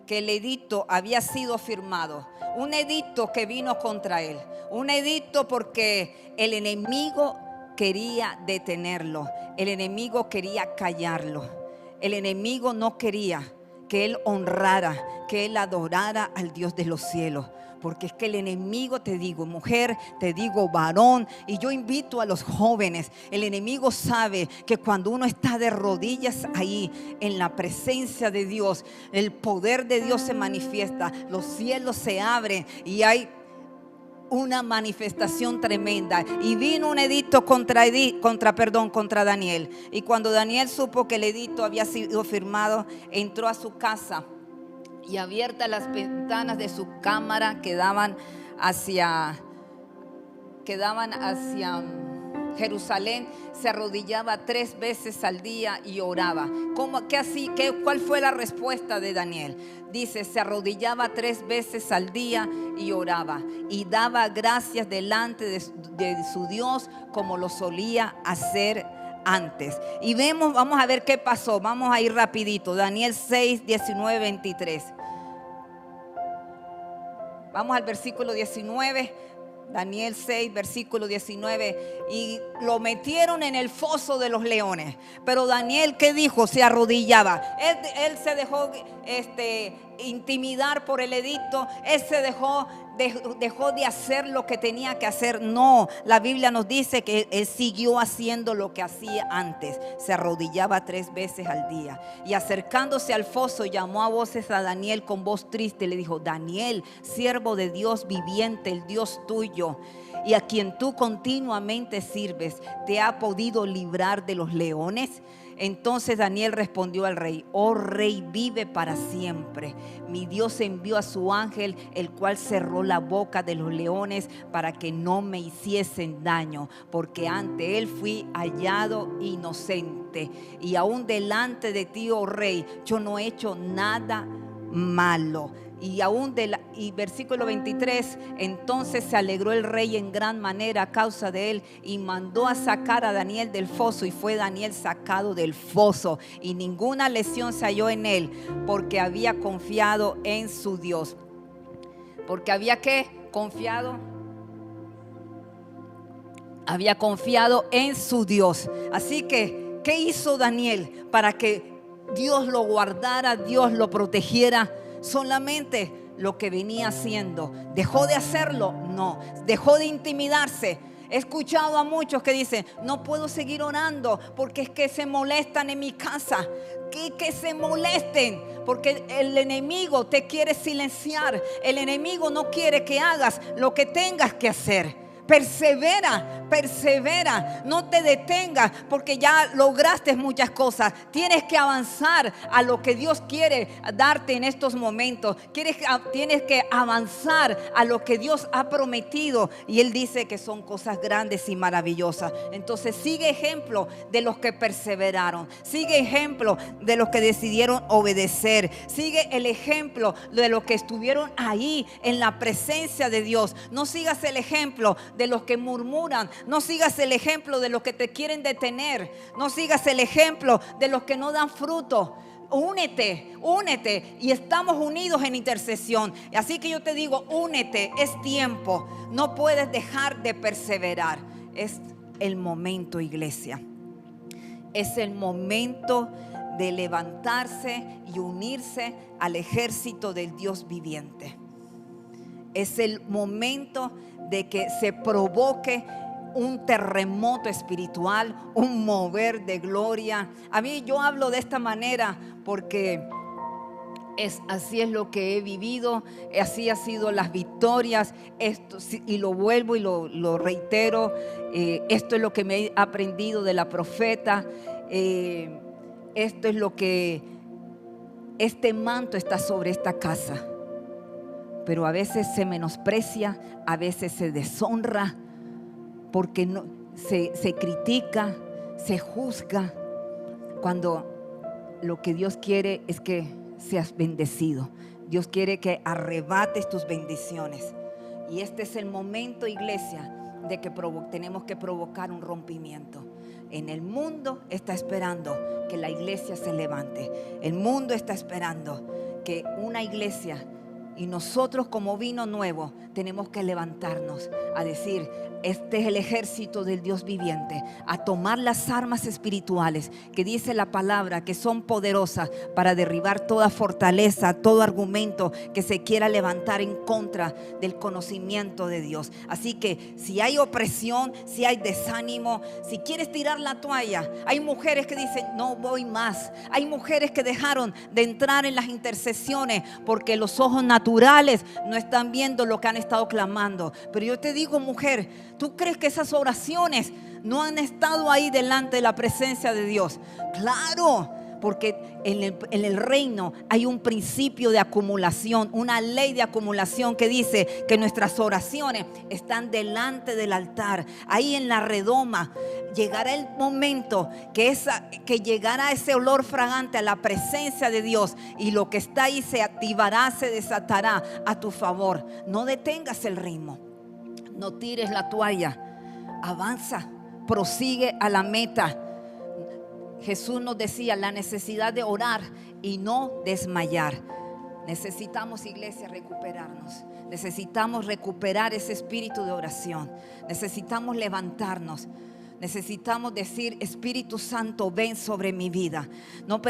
S1: que el edicto había sido firmado. Un edicto que vino contra él. Un edicto porque el enemigo quería detenerlo. El enemigo quería callarlo. El enemigo no quería que él honrara, que él adorara al Dios de los cielos. Porque es que el enemigo, te digo mujer, te digo varón, y yo invito a los jóvenes, el enemigo sabe que cuando uno está de rodillas ahí en la presencia de Dios, el poder de Dios se manifiesta, los cielos se abren y hay una manifestación tremenda. Y vino un edicto contra Daniel. Y cuando Daniel supo que el edicto había sido firmado, entró a su casa y abiertas las ventanas de su cámara que daban hacia Jerusalén, se arrodillaba 3 veces al día y oraba. ¿Cuál fue la respuesta de Daniel? Dice, se arrodillaba 3 veces al día y oraba y daba gracias delante de su Dios como lo solía hacer antes. Y vamos a ver qué pasó. Vamos a ir rapidito. Daniel 6, 19, 23. Vamos al versículo 19. Daniel 6, versículo 19. Y lo metieron en el foso de los leones. Pero Daniel, ¿qué dijo? Se arrodillaba. Él se dejó intimidar por el edicto. Él se dejó de hacer lo que tenía que hacer. No, la Biblia nos dice que él siguió haciendo lo que hacía antes. Se arrodillaba 3 veces al día. Y acercándose al foso, llamó a voces a Daniel con voz triste. Le dijo: Daniel, siervo de Dios viviente, el Dios tuyo, y a quien tú continuamente sirves, ¿te ha podido librar de los leones? Entonces Daniel respondió al rey: oh rey, vive para siempre. Mi Dios envió a su ángel, el cual cerró la boca de los leones para que no me hiciesen daño, porque ante él fui hallado inocente. Y aún delante de ti, oh rey, yo no he hecho nada malo. Y versículo 23, entonces se alegró el rey en gran manera a causa de él y mandó a sacar a Daniel del foso, y fue Daniel sacado del foso y ninguna lesión se halló en él, porque había confiado en su Dios. Porque había confiado en su Dios. Así que, ¿qué hizo Daniel para que Dios lo guardara, Dios lo protegiera? Solamente lo que venía haciendo. ¿Dejó de hacerlo? No. ¿Dejó de intimidarse? He escuchado a muchos que dicen: no puedo seguir orando porque es que se molestan en mi casa. Que se molesten, porque el enemigo te quiere silenciar. El enemigo no quiere que hagas lo que tengas que hacer. Persevera, no te detengas porque ya lograste muchas cosas. Tienes que avanzar a lo que Dios quiere darte en estos momentos. Tienes que avanzar a lo que Dios ha prometido, y Él dice que son cosas grandes y maravillosas. Entonces sigue ejemplo de los que perseveraron, sigue ejemplo de los que decidieron obedecer, sigue el ejemplo de los que estuvieron ahí en la presencia de Dios. No sigas el ejemplo de los que murmuran, no sigas el ejemplo de los que te quieren detener, no sigas el ejemplo de los que no dan fruto. Únete y estamos unidos en intercesión. Así que yo te digo, únete, es tiempo, no puedes dejar de perseverar. Es el momento, iglesia, es el momento de levantarse y unirse al ejército del Dios viviente. Es el momento de que se provoque un terremoto espiritual, un mover de gloria. Yo hablo de esta manera porque así es lo que he vivido, así han sido las victorias. Y lo vuelvo y lo reitero, esto es lo que me he aprendido de la profeta. Esto es lo que este manto está sobre esta casa. Pero a veces se menosprecia, a veces se deshonra, porque se critica, se juzga, cuando lo que Dios quiere es que seas bendecido. Dios quiere que arrebates tus bendiciones. Y este es el momento, iglesia, de que tenemos que provocar un rompimiento. En el mundo está esperando que la iglesia se levante. El mundo está esperando que una iglesia y nosotros como vino nuevo tenemos que levantarnos a decir: este es el ejército del Dios viviente, a tomar las armas espirituales que dice la palabra que son poderosas para derribar toda fortaleza, todo argumento que se quiera levantar en contra del conocimiento de Dios. Así que si hay opresión, si hay desánimo, si quieres tirar la toalla, hay mujeres que dicen: no voy más. Hay mujeres que dejaron de entrar en las intercesiones porque los ojos naturales no están viendo lo que han estado clamando. Pero yo te digo, mujer, ¿tú crees que esas oraciones no han estado ahí delante de la presencia de Dios? Claro, porque en el reino hay un principio de acumulación, una ley de acumulación que dice que nuestras oraciones están delante del altar, ahí en la redoma. Llegará el momento que llegará ese olor fragante a la presencia de Dios, y lo que está ahí se activará, se desatará a tu favor. No detengas el ritmo, no tires la toalla, avanza, prosigue a la meta. Jesús nos decía la necesidad de orar y no desmayar. Necesitamos, iglesia, recuperarnos. Necesitamos recuperar ese espíritu de oración. Necesitamos levantarnos. Necesitamos decir: Espíritu Santo, ven sobre mi vida. No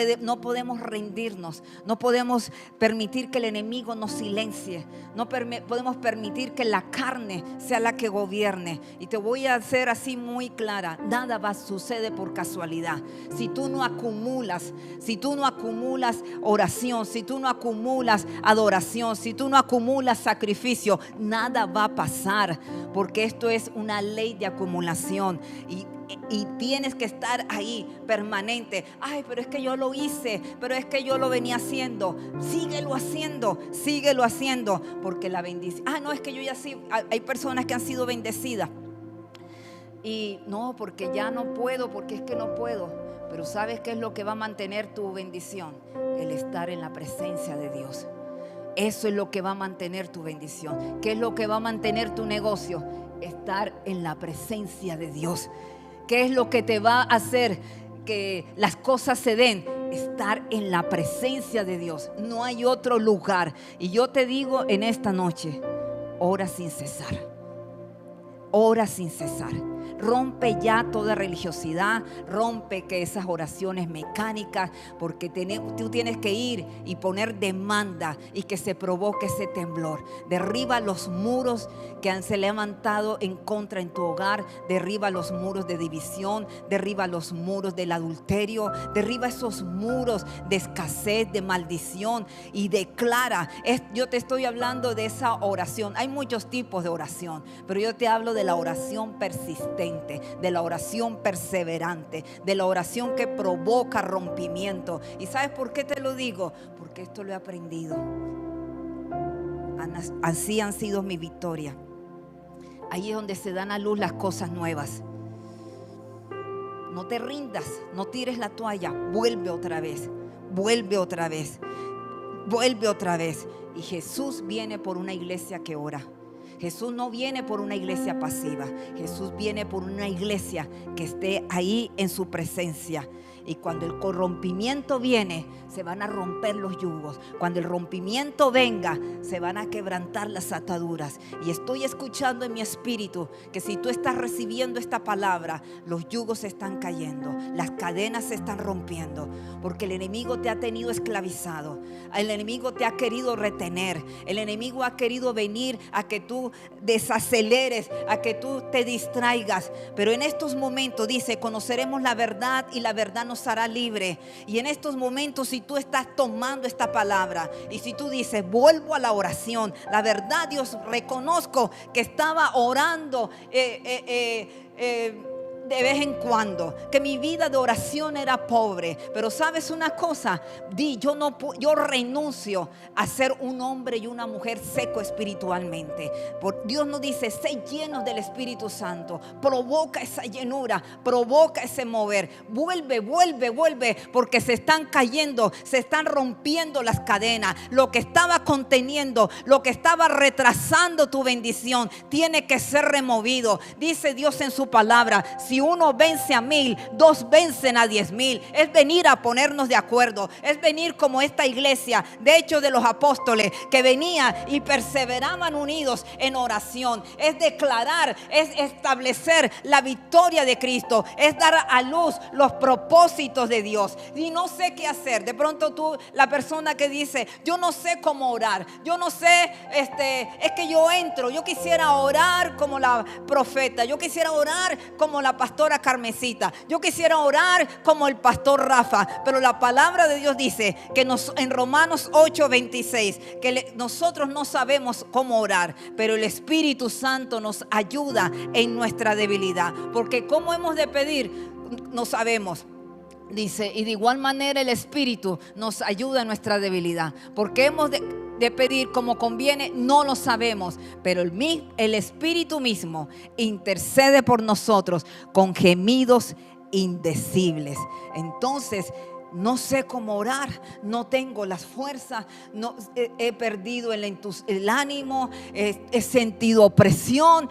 S1: podemos rendirnos. No podemos permitir que el enemigo nos silencie. No podemos permitir que la carne sea la que gobierne. Y te voy a hacer así muy clara: nada sucede por casualidad. Si tú no acumulas oración, si tú no acumulas adoración, si tú no acumulas sacrificio, nada va a pasar, porque esto es una ley de acumulación. Y tienes que estar ahí permanente. Ay, pero es que yo lo hice, pero es que yo lo venía haciendo. Síguelo haciendo, porque la bendición. No, es que yo ya sí. Hay personas que han sido bendecidas y no, porque ya no puedo, porque es que no puedo. Pero ¿sabes qué es lo que va a mantener tu bendición? El estar en la presencia de Dios. Eso es lo que va a mantener tu bendición. ¿Qué es lo que va a mantener tu negocio? Estar en la presencia de Dios. ¿Qué es lo que te va a hacer que las cosas se den? Estar en la presencia de Dios. No hay otro lugar. Y yo te digo en esta noche: ora sin cesar. Ora sin cesar. Rompe ya toda religiosidad, rompe que esas oraciones mecánicas, porque tú tienes que ir y poner demanda y que se provoque ese temblor. Derriba los muros que se levantado en contra en tu hogar, derriba los muros de división, derriba los muros del adulterio, derriba esos muros de escasez, de maldición, y declara. Yo te estoy hablando de esa oración. Hay muchos tipos de oración, pero yo te hablo de la oración persistente, de la oración perseverante, de la oración que provoca rompimiento. ¿Y sabes por qué te lo digo? Porque esto lo he aprendido. Así han sido mi victoria. Ahí es donde se dan a luz las cosas nuevas. No te rindas, no tires la toalla, vuelve otra vez, vuelve otra vez, vuelve otra vez. Y Jesús viene por una iglesia que ora. Jesús no viene por una iglesia pasiva. Jesús viene por una iglesia que esté ahí en su presencia. Y cuando el corrompimiento viene, se van a romper los yugos. Cuando el rompimiento venga, se van a quebrantar las ataduras. Y estoy escuchando en mi espíritu que si tú estás recibiendo esta palabra, los yugos se están cayendo, las cadenas se están rompiendo, porque el enemigo te ha tenido esclavizado. El enemigo te ha querido retener. El enemigo ha querido venir a que tú desaceleres, a que tú te distraigas. Pero en estos momentos dice: conoceremos la verdad y la verdad nos hará libre. Y en estos momentos, si tú estás tomando esta palabra y si tú dices: vuelvo a la oración, la verdad, Dios, reconozco que estaba orando de vez en cuando, que mi vida de oración era pobre, pero sabes una cosa, yo renuncio a ser un hombre y una mujer seco espiritualmente. Dios nos dice: sé llenos del Espíritu Santo, provoca esa llenura, provoca ese mover, vuelve, porque se están cayendo, se están rompiendo las cadenas. Lo que estaba conteniendo, lo que estaba retrasando tu bendición, tiene que ser removido. Dice Dios en su palabra: si y uno vence a 1000, dos vencen a 10,000. Es venir a ponernos de acuerdo, es venir como esta iglesia de Hechos de los Apóstoles, que venía y perseveraban unidos en oración. Es declarar, es establecer la victoria de Cristo, es dar a luz los propósitos de Dios. Y no sé qué hacer. De pronto tú, la persona que dice, yo no sé cómo orar, yo no sé, es que yo quisiera orar como la profeta, yo quisiera orar como la pastora Carmesita, yo quisiera orar como el pastor Rafa. Pero la palabra de Dios dice que en Romanos 8:26 que nosotros no sabemos cómo orar, pero el Espíritu Santo nos ayuda en nuestra debilidad. Porque cómo hemos de pedir, no sabemos. Dice, y de igual manera el Espíritu nos ayuda en nuestra debilidad. Porque hemos de pedir como conviene, no lo sabemos, pero el Espíritu mismo intercede por nosotros con gemidos indecibles. Entonces, no sé cómo orar, no tengo las fuerzas, he perdido el ánimo, he sentido opresión,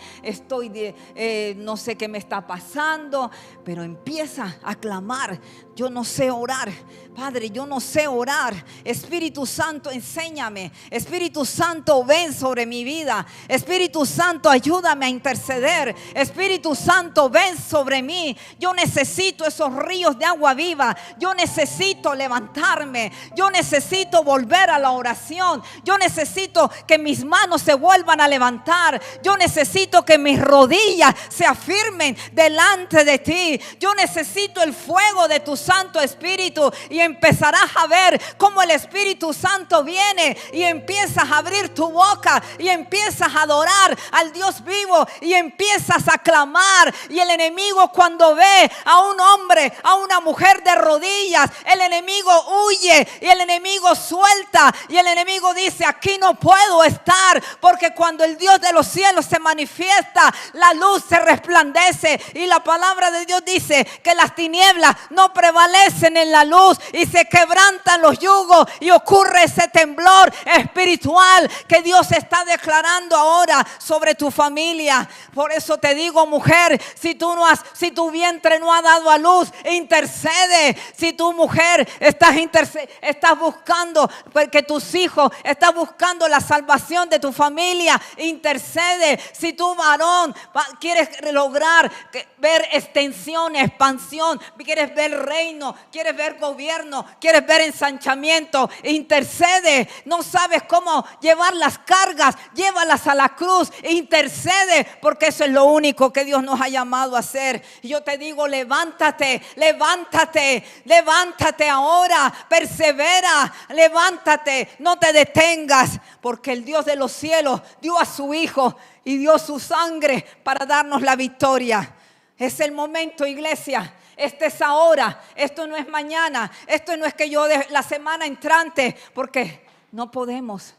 S1: no sé qué me está pasando, pero empieza a clamar. Yo no sé orar, Padre, yo no sé orar. Espíritu Santo, enséñame. Espíritu Santo, ven sobre mi vida. Espíritu Santo, ayúdame a interceder. Espíritu Santo, ven sobre mí. Yo necesito esos ríos de agua viva. Yo necesito levantarme. Yo necesito volver a la oración. Yo necesito que mis manos se vuelvan a levantar. Yo necesito que mis rodillas se afirmen delante de ti. Yo necesito el fuego de tu Santo Espíritu. Y empezarás a ver cómo el Espíritu Santo viene y empiezas a abrir tu boca y empiezas a adorar al Dios vivo y empiezas a clamar. Y el enemigo, cuando ve a un hombre, a una mujer de rodillas, el enemigo huye y el enemigo suelta y el enemigo dice: aquí no puedo estar, porque cuando el Dios de los cielos se manifiesta, la luz se resplandece. Y la palabra de Dios dice que las tinieblas no prevalecen en la luz y se quebrantan los yugos y ocurre ese temblor espiritual que Dios está declarando ahora sobre tu familia. Por eso te digo, mujer, si tu vientre no ha dado a luz, intercede. Si tu mujer estás buscando que tus hijos, estás buscando la salvación de tu familia, intercede. Si tu varón quieres lograr ver extensión, expansión, quieres ver reino, quieres ver gobierno, quieres ver ensanchamiento, intercede. No sabes cómo llevar las cargas, llévalas a la cruz, intercede, porque eso es lo único que Dios nos ha llamado a hacer. Y yo te digo, levántate, levántate, levántate ahora, persevera, levántate, no te detengas, porque el Dios de los cielos dio a su Hijo y dio su sangre para darnos la victoria. Es el momento, iglesia. Este es ahora, esto no es mañana, esto no es que yo de la semana entrante, porque no podemos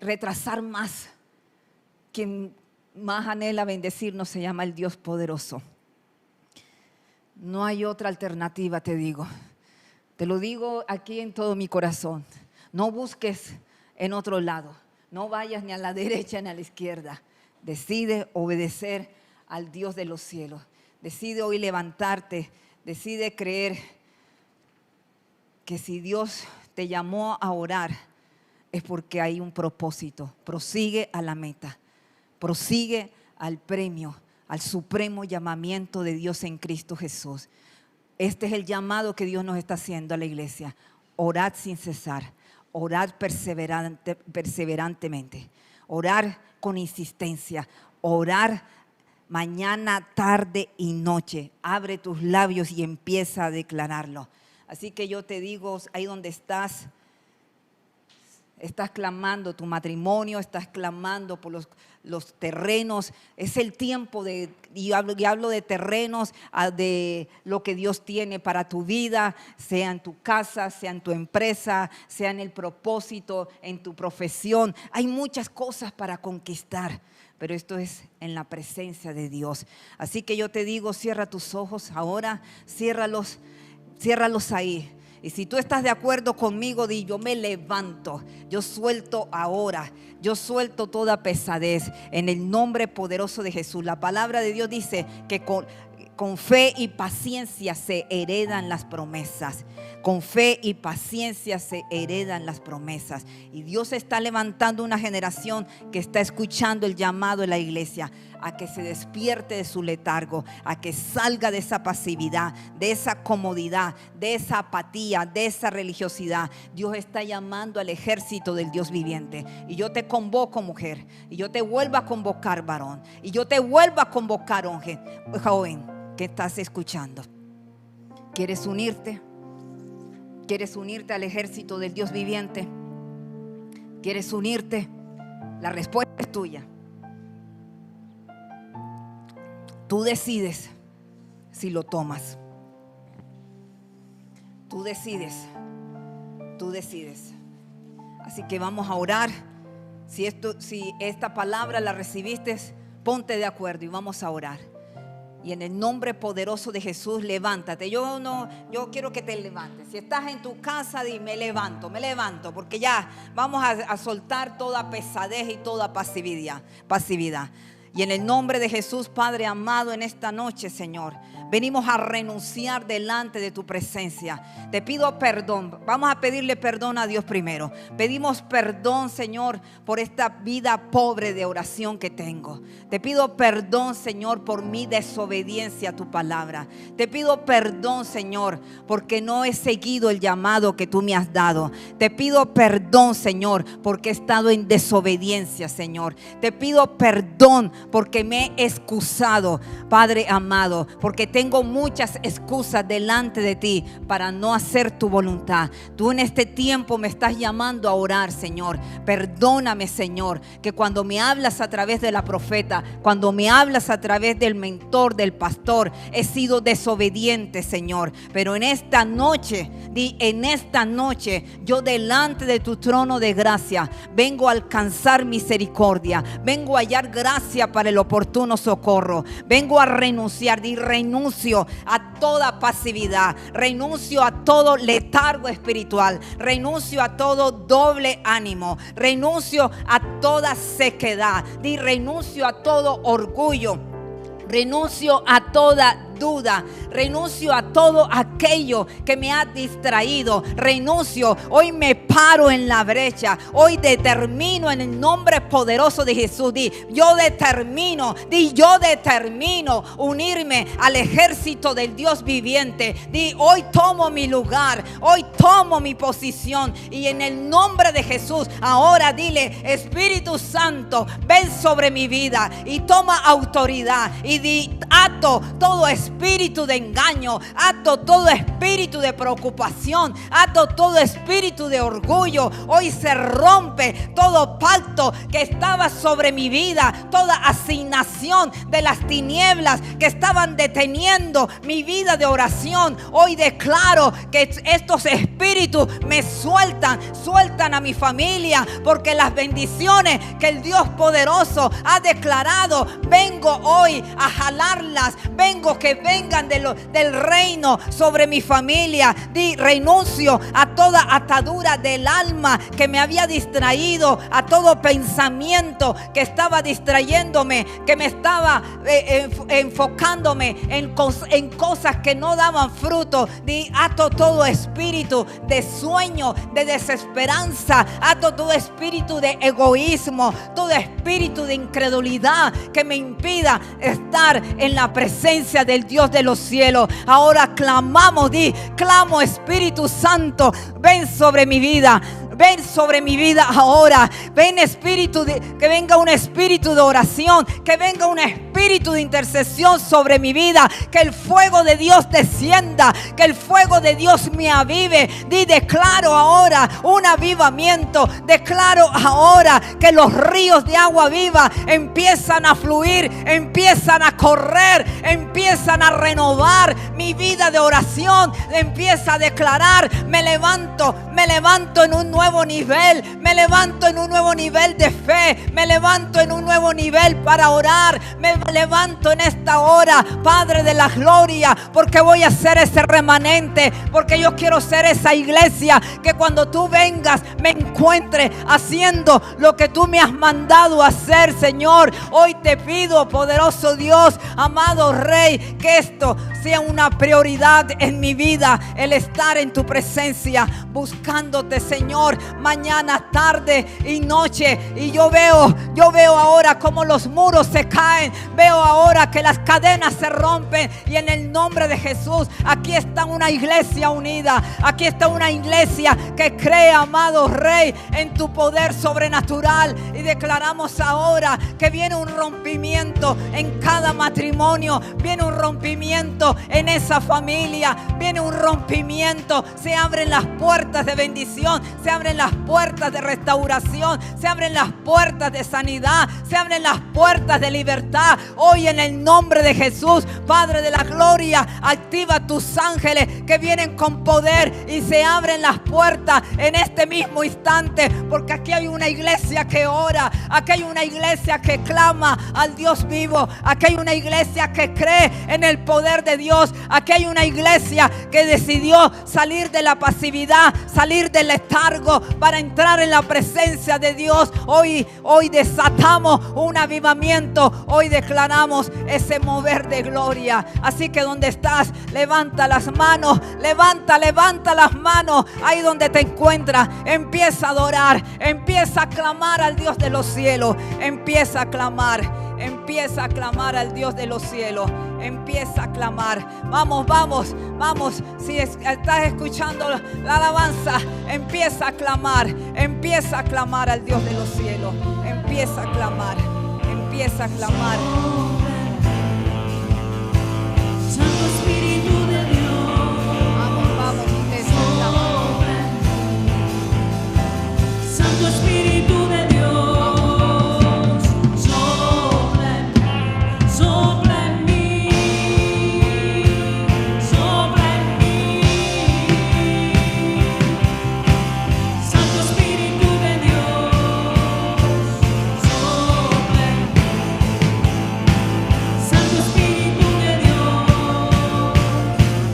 S1: retrasar más. Quien más anhela bendecirnos se llama el Dios poderoso. No hay otra alternativa, te digo. Te lo digo aquí en todo mi corazón. No busques en otro lado, no vayas ni a la derecha ni a la izquierda. Decide obedecer al Dios de los cielos. Decide hoy levantarte, decide creer que si Dios te llamó a orar es porque hay un propósito. Prosigue a la meta, prosigue al premio, al supremo llamamiento de Dios en Cristo Jesús. Este es el llamado que Dios nos está haciendo a la iglesia. Orad sin cesar, orad perseverantemente, orar con insistencia, orar mañana, tarde y noche. Abre tus labios y empieza a declararlo. Así que yo te digo, ahí donde estás clamando tu matrimonio, estás clamando por los terrenos. Es el tiempo y hablo de terrenos, de lo que Dios tiene para tu vida, sea en tu casa, sea en tu empresa, sea en el propósito, en tu profesión. Hay muchas cosas para conquistar, pero esto es en la presencia de Dios. Así que yo te digo, cierra tus ojos ahora, ciérralos ahí. Y si tú estás de acuerdo conmigo, di: yo me levanto, yo suelto ahora, yo suelto toda pesadez en el nombre poderoso de Jesús. La palabra de Dios dice que con fe y paciencia se heredan las promesas. Con fe y paciencia se heredan las promesas. Y Dios está levantando una generación que está escuchando el llamado de la iglesia a que se despierte de su letargo, a que salga de esa pasividad, de esa comodidad, de esa apatía, de esa religiosidad. Dios está llamando al ejército del Dios viviente. Y yo te convoco, mujer, y yo te vuelvo a convocar, varón, y yo te vuelvo a convocar, joven, que estás escuchando. ¿Quieres unirte? ¿Quieres unirte al ejército del Dios viviente? ¿Quieres unirte? La respuesta es tuya. Tú decides si lo tomas. Tú decides. Tú decides. Así que vamos a orar. Si esta palabra la recibiste, ponte de acuerdo y vamos a orar. Y en el nombre poderoso de Jesús, levántate. Yo quiero que te levantes. Si estás en tu casa, di: me levanto, porque ya vamos a soltar toda pesadez y toda pasividad. Y en el nombre de Jesús, Padre amado, en esta noche, Señor, venimos a renunciar delante de tu presencia. Te pido perdón. Vamos a pedirle perdón a Dios primero. Pedimos perdón, Señor, por esta vida pobre de oración que tengo. Te pido perdón, Señor, por mi desobediencia a tu palabra. Te pido perdón, Señor, porque no he seguido el llamado que tú me has dado. Te pido perdón, Señor, porque he estado en desobediencia, Señor. Te pido perdón porque me he excusado, Padre amado, porque tengo muchas excusas delante de ti para no hacer tu voluntad. Tú en este tiempo me estás llamando a orar, Señor. Perdóname, Señor, que cuando me hablas a través de la profeta, cuando me hablas a través del mentor, del pastor, he sido desobediente, Señor. Pero en esta noche, yo delante de tu trono de gracia vengo a alcanzar misericordia, vengo a hallar gracia para el oportuno socorro. Vengo a renunciar, renuncio a toda pasividad, renuncio a todo letargo espiritual, renuncio a todo doble ánimo, renuncio a toda sequedad, renuncio a todo orgullo, renuncio a toda duda, renuncio a todo aquello que me ha distraído, renuncio. Hoy me paro en la brecha, hoy determino en el nombre poderoso de Jesús, yo determino unirme al ejército del Dios viviente. Hoy tomo mi lugar, hoy tomo mi posición, y en el nombre de Jesús ahora dile: Espíritu Santo, ven sobre mi vida y toma autoridad, y ato todo espíritu de engaño, ato todo espíritu de preocupación, ato todo espíritu de orgullo. Hoy se rompe todo pacto que estaba sobre mi vida, toda asignación de las tinieblas que estaban deteniendo mi vida de oración. Hoy declaro que estos espíritus me sueltan a mi familia, porque las bendiciones que el Dios poderoso ha declarado, vengo hoy a jalarlas, vengo que vengan del reino sobre mi familia. Renuncio a toda atadura del alma que me había distraído, a todo pensamiento que estaba distrayéndome, que me estaba enfocándome en cosas que no daban fruto. Ato todo espíritu de sueño, de desesperanza, ato todo espíritu de egoísmo, todo espíritu de incredulidad que me impida estar en la presencia del Dios de los cielos. Ahora clamamos, clamo: Espíritu Santo, ven sobre mi vida. Ven sobre mi vida ahora. Ven espíritu, que venga un espíritu de oración, que venga un espíritu de intercesión sobre mi vida. Que el fuego de Dios descienda, que el fuego de Dios me avive. Declaro ahora un avivamiento. Declaro ahora que los ríos de agua viva empiezan a fluir, empiezan a correr, empiezan a renovar mi vida de oración. Empieza a declarar: me levanto en un nuevo nuevo nivel, me levanto en un nuevo nivel de fe, me levanto en un nuevo nivel para orar, me levanto en esta hora, Padre de la gloria, porque voy a ser ese remanente, porque yo quiero ser esa iglesia que cuando tú vengas me encuentre haciendo lo que tú me has mandado hacer, Señor. Hoy te pido, poderoso Dios, amado Rey, que esto sea una prioridad en mi vida, el estar en tu presencia, buscándote, Señor, mañana, tarde y noche. Y yo veo ahora como los muros se caen, veo ahora que las cadenas se rompen, y en el nombre de Jesús, aquí está una iglesia unida, aquí está una iglesia que cree, amado Rey, en tu poder sobrenatural. Y declaramos ahora que viene un rompimiento en cada matrimonio, viene un rompimiento en esa familia, viene un rompimiento, se abren las puertas de bendición, se abren las puertas de restauración, se abren las puertas de sanidad, se abren las puertas de libertad. Hoy en el nombre de Jesús, Padre de la gloria, activa tus ángeles que vienen con poder y se abren las puertas en este mismo instante, porque aquí hay una iglesia que ora, aquí hay una iglesia que clama al Dios vivo, aquí hay una iglesia que cree en el poder de Dios, aquí hay una iglesia que decidió salir de la pasividad, salir del letargo para entrar en la presencia de Dios. Hoy desatamos un avivamiento, hoy declaramos ese mover de gloria. Así que donde estás, levanta las manos, levanta las manos ahí donde te encuentras, empieza a adorar, empieza a clamar al Dios de los cielos, empieza a clamar al Dios de los cielos, empieza a clamar. Vamos, si estás escuchando la alabanza, empieza a clamar al Dios de los cielos, empieza a clamar.
S2: Santo Espíritu de Dios,
S1: Vamos, iglesia, clamamos.
S2: Santo Espíritu de Dios, sopla en mí, sopla en mí. Santo Espíritu de Dios, sopla en mí. Santo Espíritu de Dios,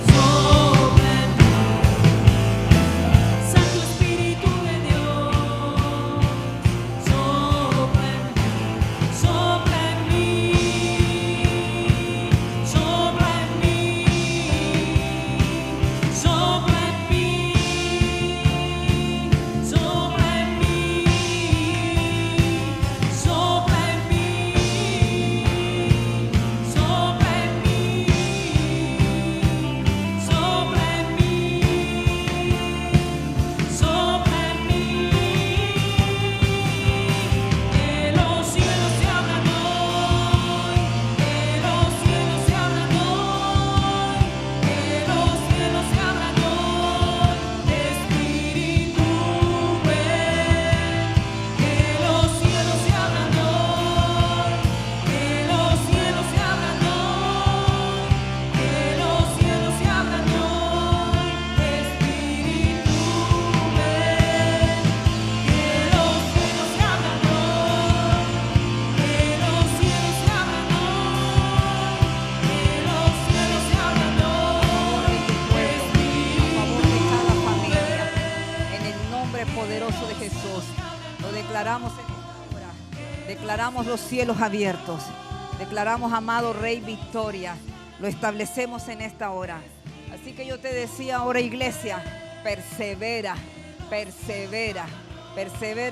S2: sopla en mí. Santo Espíritu de Dios, sopla en mí, sopla en mí, sopla en mí, sopla en mí, sopla en mí, sopla en mí, sopla en mí, sopla en mí. Que los cielos se abran hoy, que los cielos se abran hoy, que los cielos se abran hoy, Espíritu ven. Que los cielos se abran hoy, que los cielos se abran hoy, que los cielos se abran hoy, Espíritu ven. Que los cielos se abran hoy, que los cielos se abran hoy, que los cielos se abran hoy,
S1: A favor de cada familia, en el nombre poderoso de Jesús, lo declaramos en esta hora. Declaramos los cielos abiertos, declaramos, amado Rey, victoria, lo establecemos en esta hora. Así que yo te decía ahora, iglesia, persevera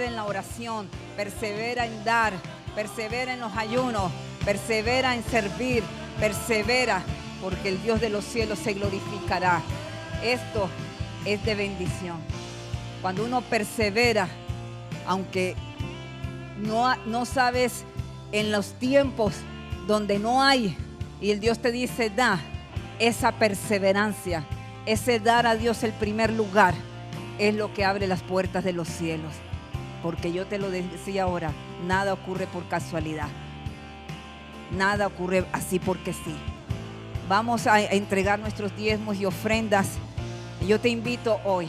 S1: en la oración, persevera en dar, persevera en los ayunos, persevera en servir, persevera, porque el Dios de los cielos se glorificará. Esto es de bendición. Cuando uno persevera, aunque no sabes en los tiempos donde no hay, y el Dios te dice da, esa perseverancia, ese dar a Dios el primer lugar, es lo que abre las puertas de los cielos. Porque yo te lo decía ahora, nada ocurre por casualidad, nada ocurre así porque sí. Vamos a entregar nuestros diezmos y ofrendas. Y yo te invito hoy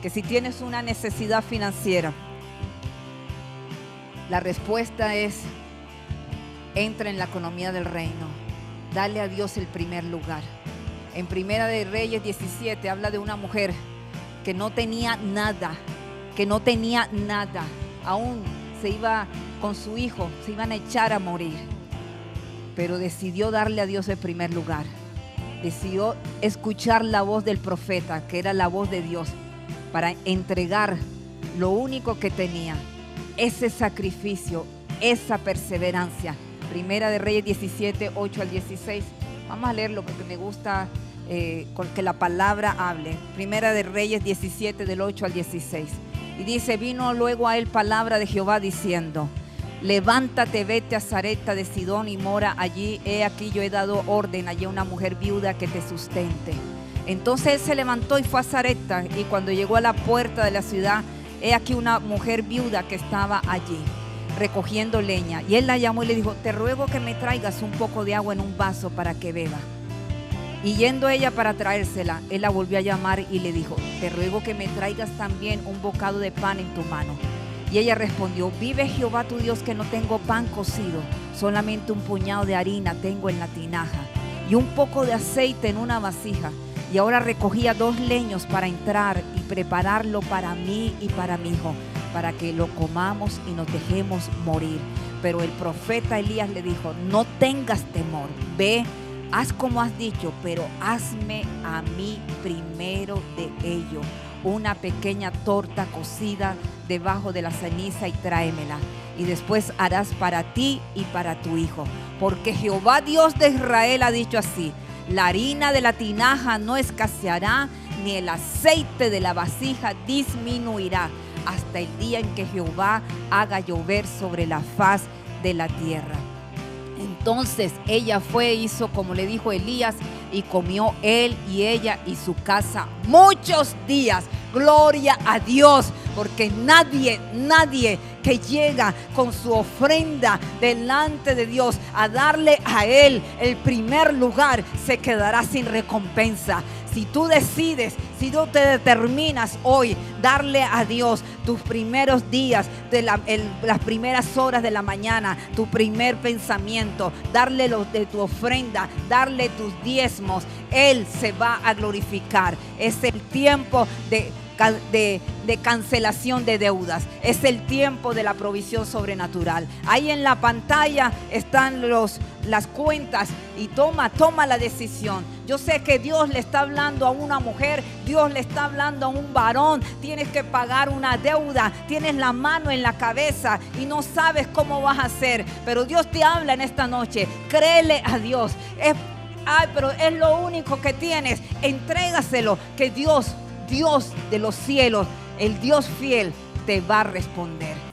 S1: que si tienes una necesidad financiera, la respuesta es: entra en la economía del reino. Dale a Dios el primer lugar. En Primera de Reyes 17 habla de una mujer que no tenía nada, aún se iba con su hijo, se iban a echar a morir, pero decidió darle a Dios el primer lugar. Decidió escuchar la voz del profeta, que era la voz de Dios, para entregar lo único que tenía, ese sacrificio, esa perseverancia. Primera de Reyes 17, 8 al 16. Vamos a leerlo porque me gusta que la palabra hable. Primera de Reyes 17, del 8 al 16. Y dice: vino luego a él palabra de Jehová diciendo: levántate, vete a Sarepta de Sidón y mora allí. He aquí yo he dado orden allí a una mujer viuda que te sustente. Entonces él se levantó y fue a Sarepta, y cuando llegó a la puerta de la ciudad, he aquí una mujer viuda que estaba allí recogiendo leña. Y él la llamó y le dijo: te ruego que me traigas un poco de agua en un vaso para que beba. Y yendo ella para traérsela, él la volvió a llamar y le dijo: te ruego que me traigas también un bocado de pan en tu mano. Y ella respondió: vive Jehová tu Dios que no tengo pan cocido, solamente un puñado de harina tengo en la tinaja y un poco de aceite en una vasija. Y ahora recogía 2 leños para entrar y prepararlo para mí y para mi hijo, para que lo comamos y nos dejemos morir. Pero el profeta Elías le dijo: no tengas temor, ve, haz como has dicho, pero hazme a mí primero de ello una pequeña torta cocida debajo de la ceniza y tráemela. Y después harás para ti y para tu hijo. Porque Jehová Dios de Israel ha dicho así: la harina de la tinaja no escaseará, ni el aceite de la vasija disminuirá, hasta el día en que Jehová haga llover sobre la faz de la tierra. Entonces ella fue e hizo como le dijo Elías, y comió él y ella y su casa muchos días. Gloria a Dios, porque nadie que llega con su ofrenda delante de Dios a darle a Él el primer lugar se quedará sin recompensa. Si tú decides, si tú te determinas hoy darle a Dios tus primeros días, las primeras horas de la mañana, tu primer pensamiento, darle de tu ofrenda, darle tus diezmos, Él se va a glorificar. Es el tiempo de cancelación de deudas. Es el tiempo de la provisión sobrenatural. Ahí en la pantalla están las cuentas y toma la decisión. Yo sé que Dios le está hablando a una mujer, Dios le está hablando a un varón. Tienes que pagar una deuda, tienes la mano en la cabeza y no sabes cómo vas a hacer, pero Dios te habla en esta noche. Créele a Dios. Pero es lo único que tienes. Entrégaselo, que Dios de los cielos, el Dios fiel, te va a responder.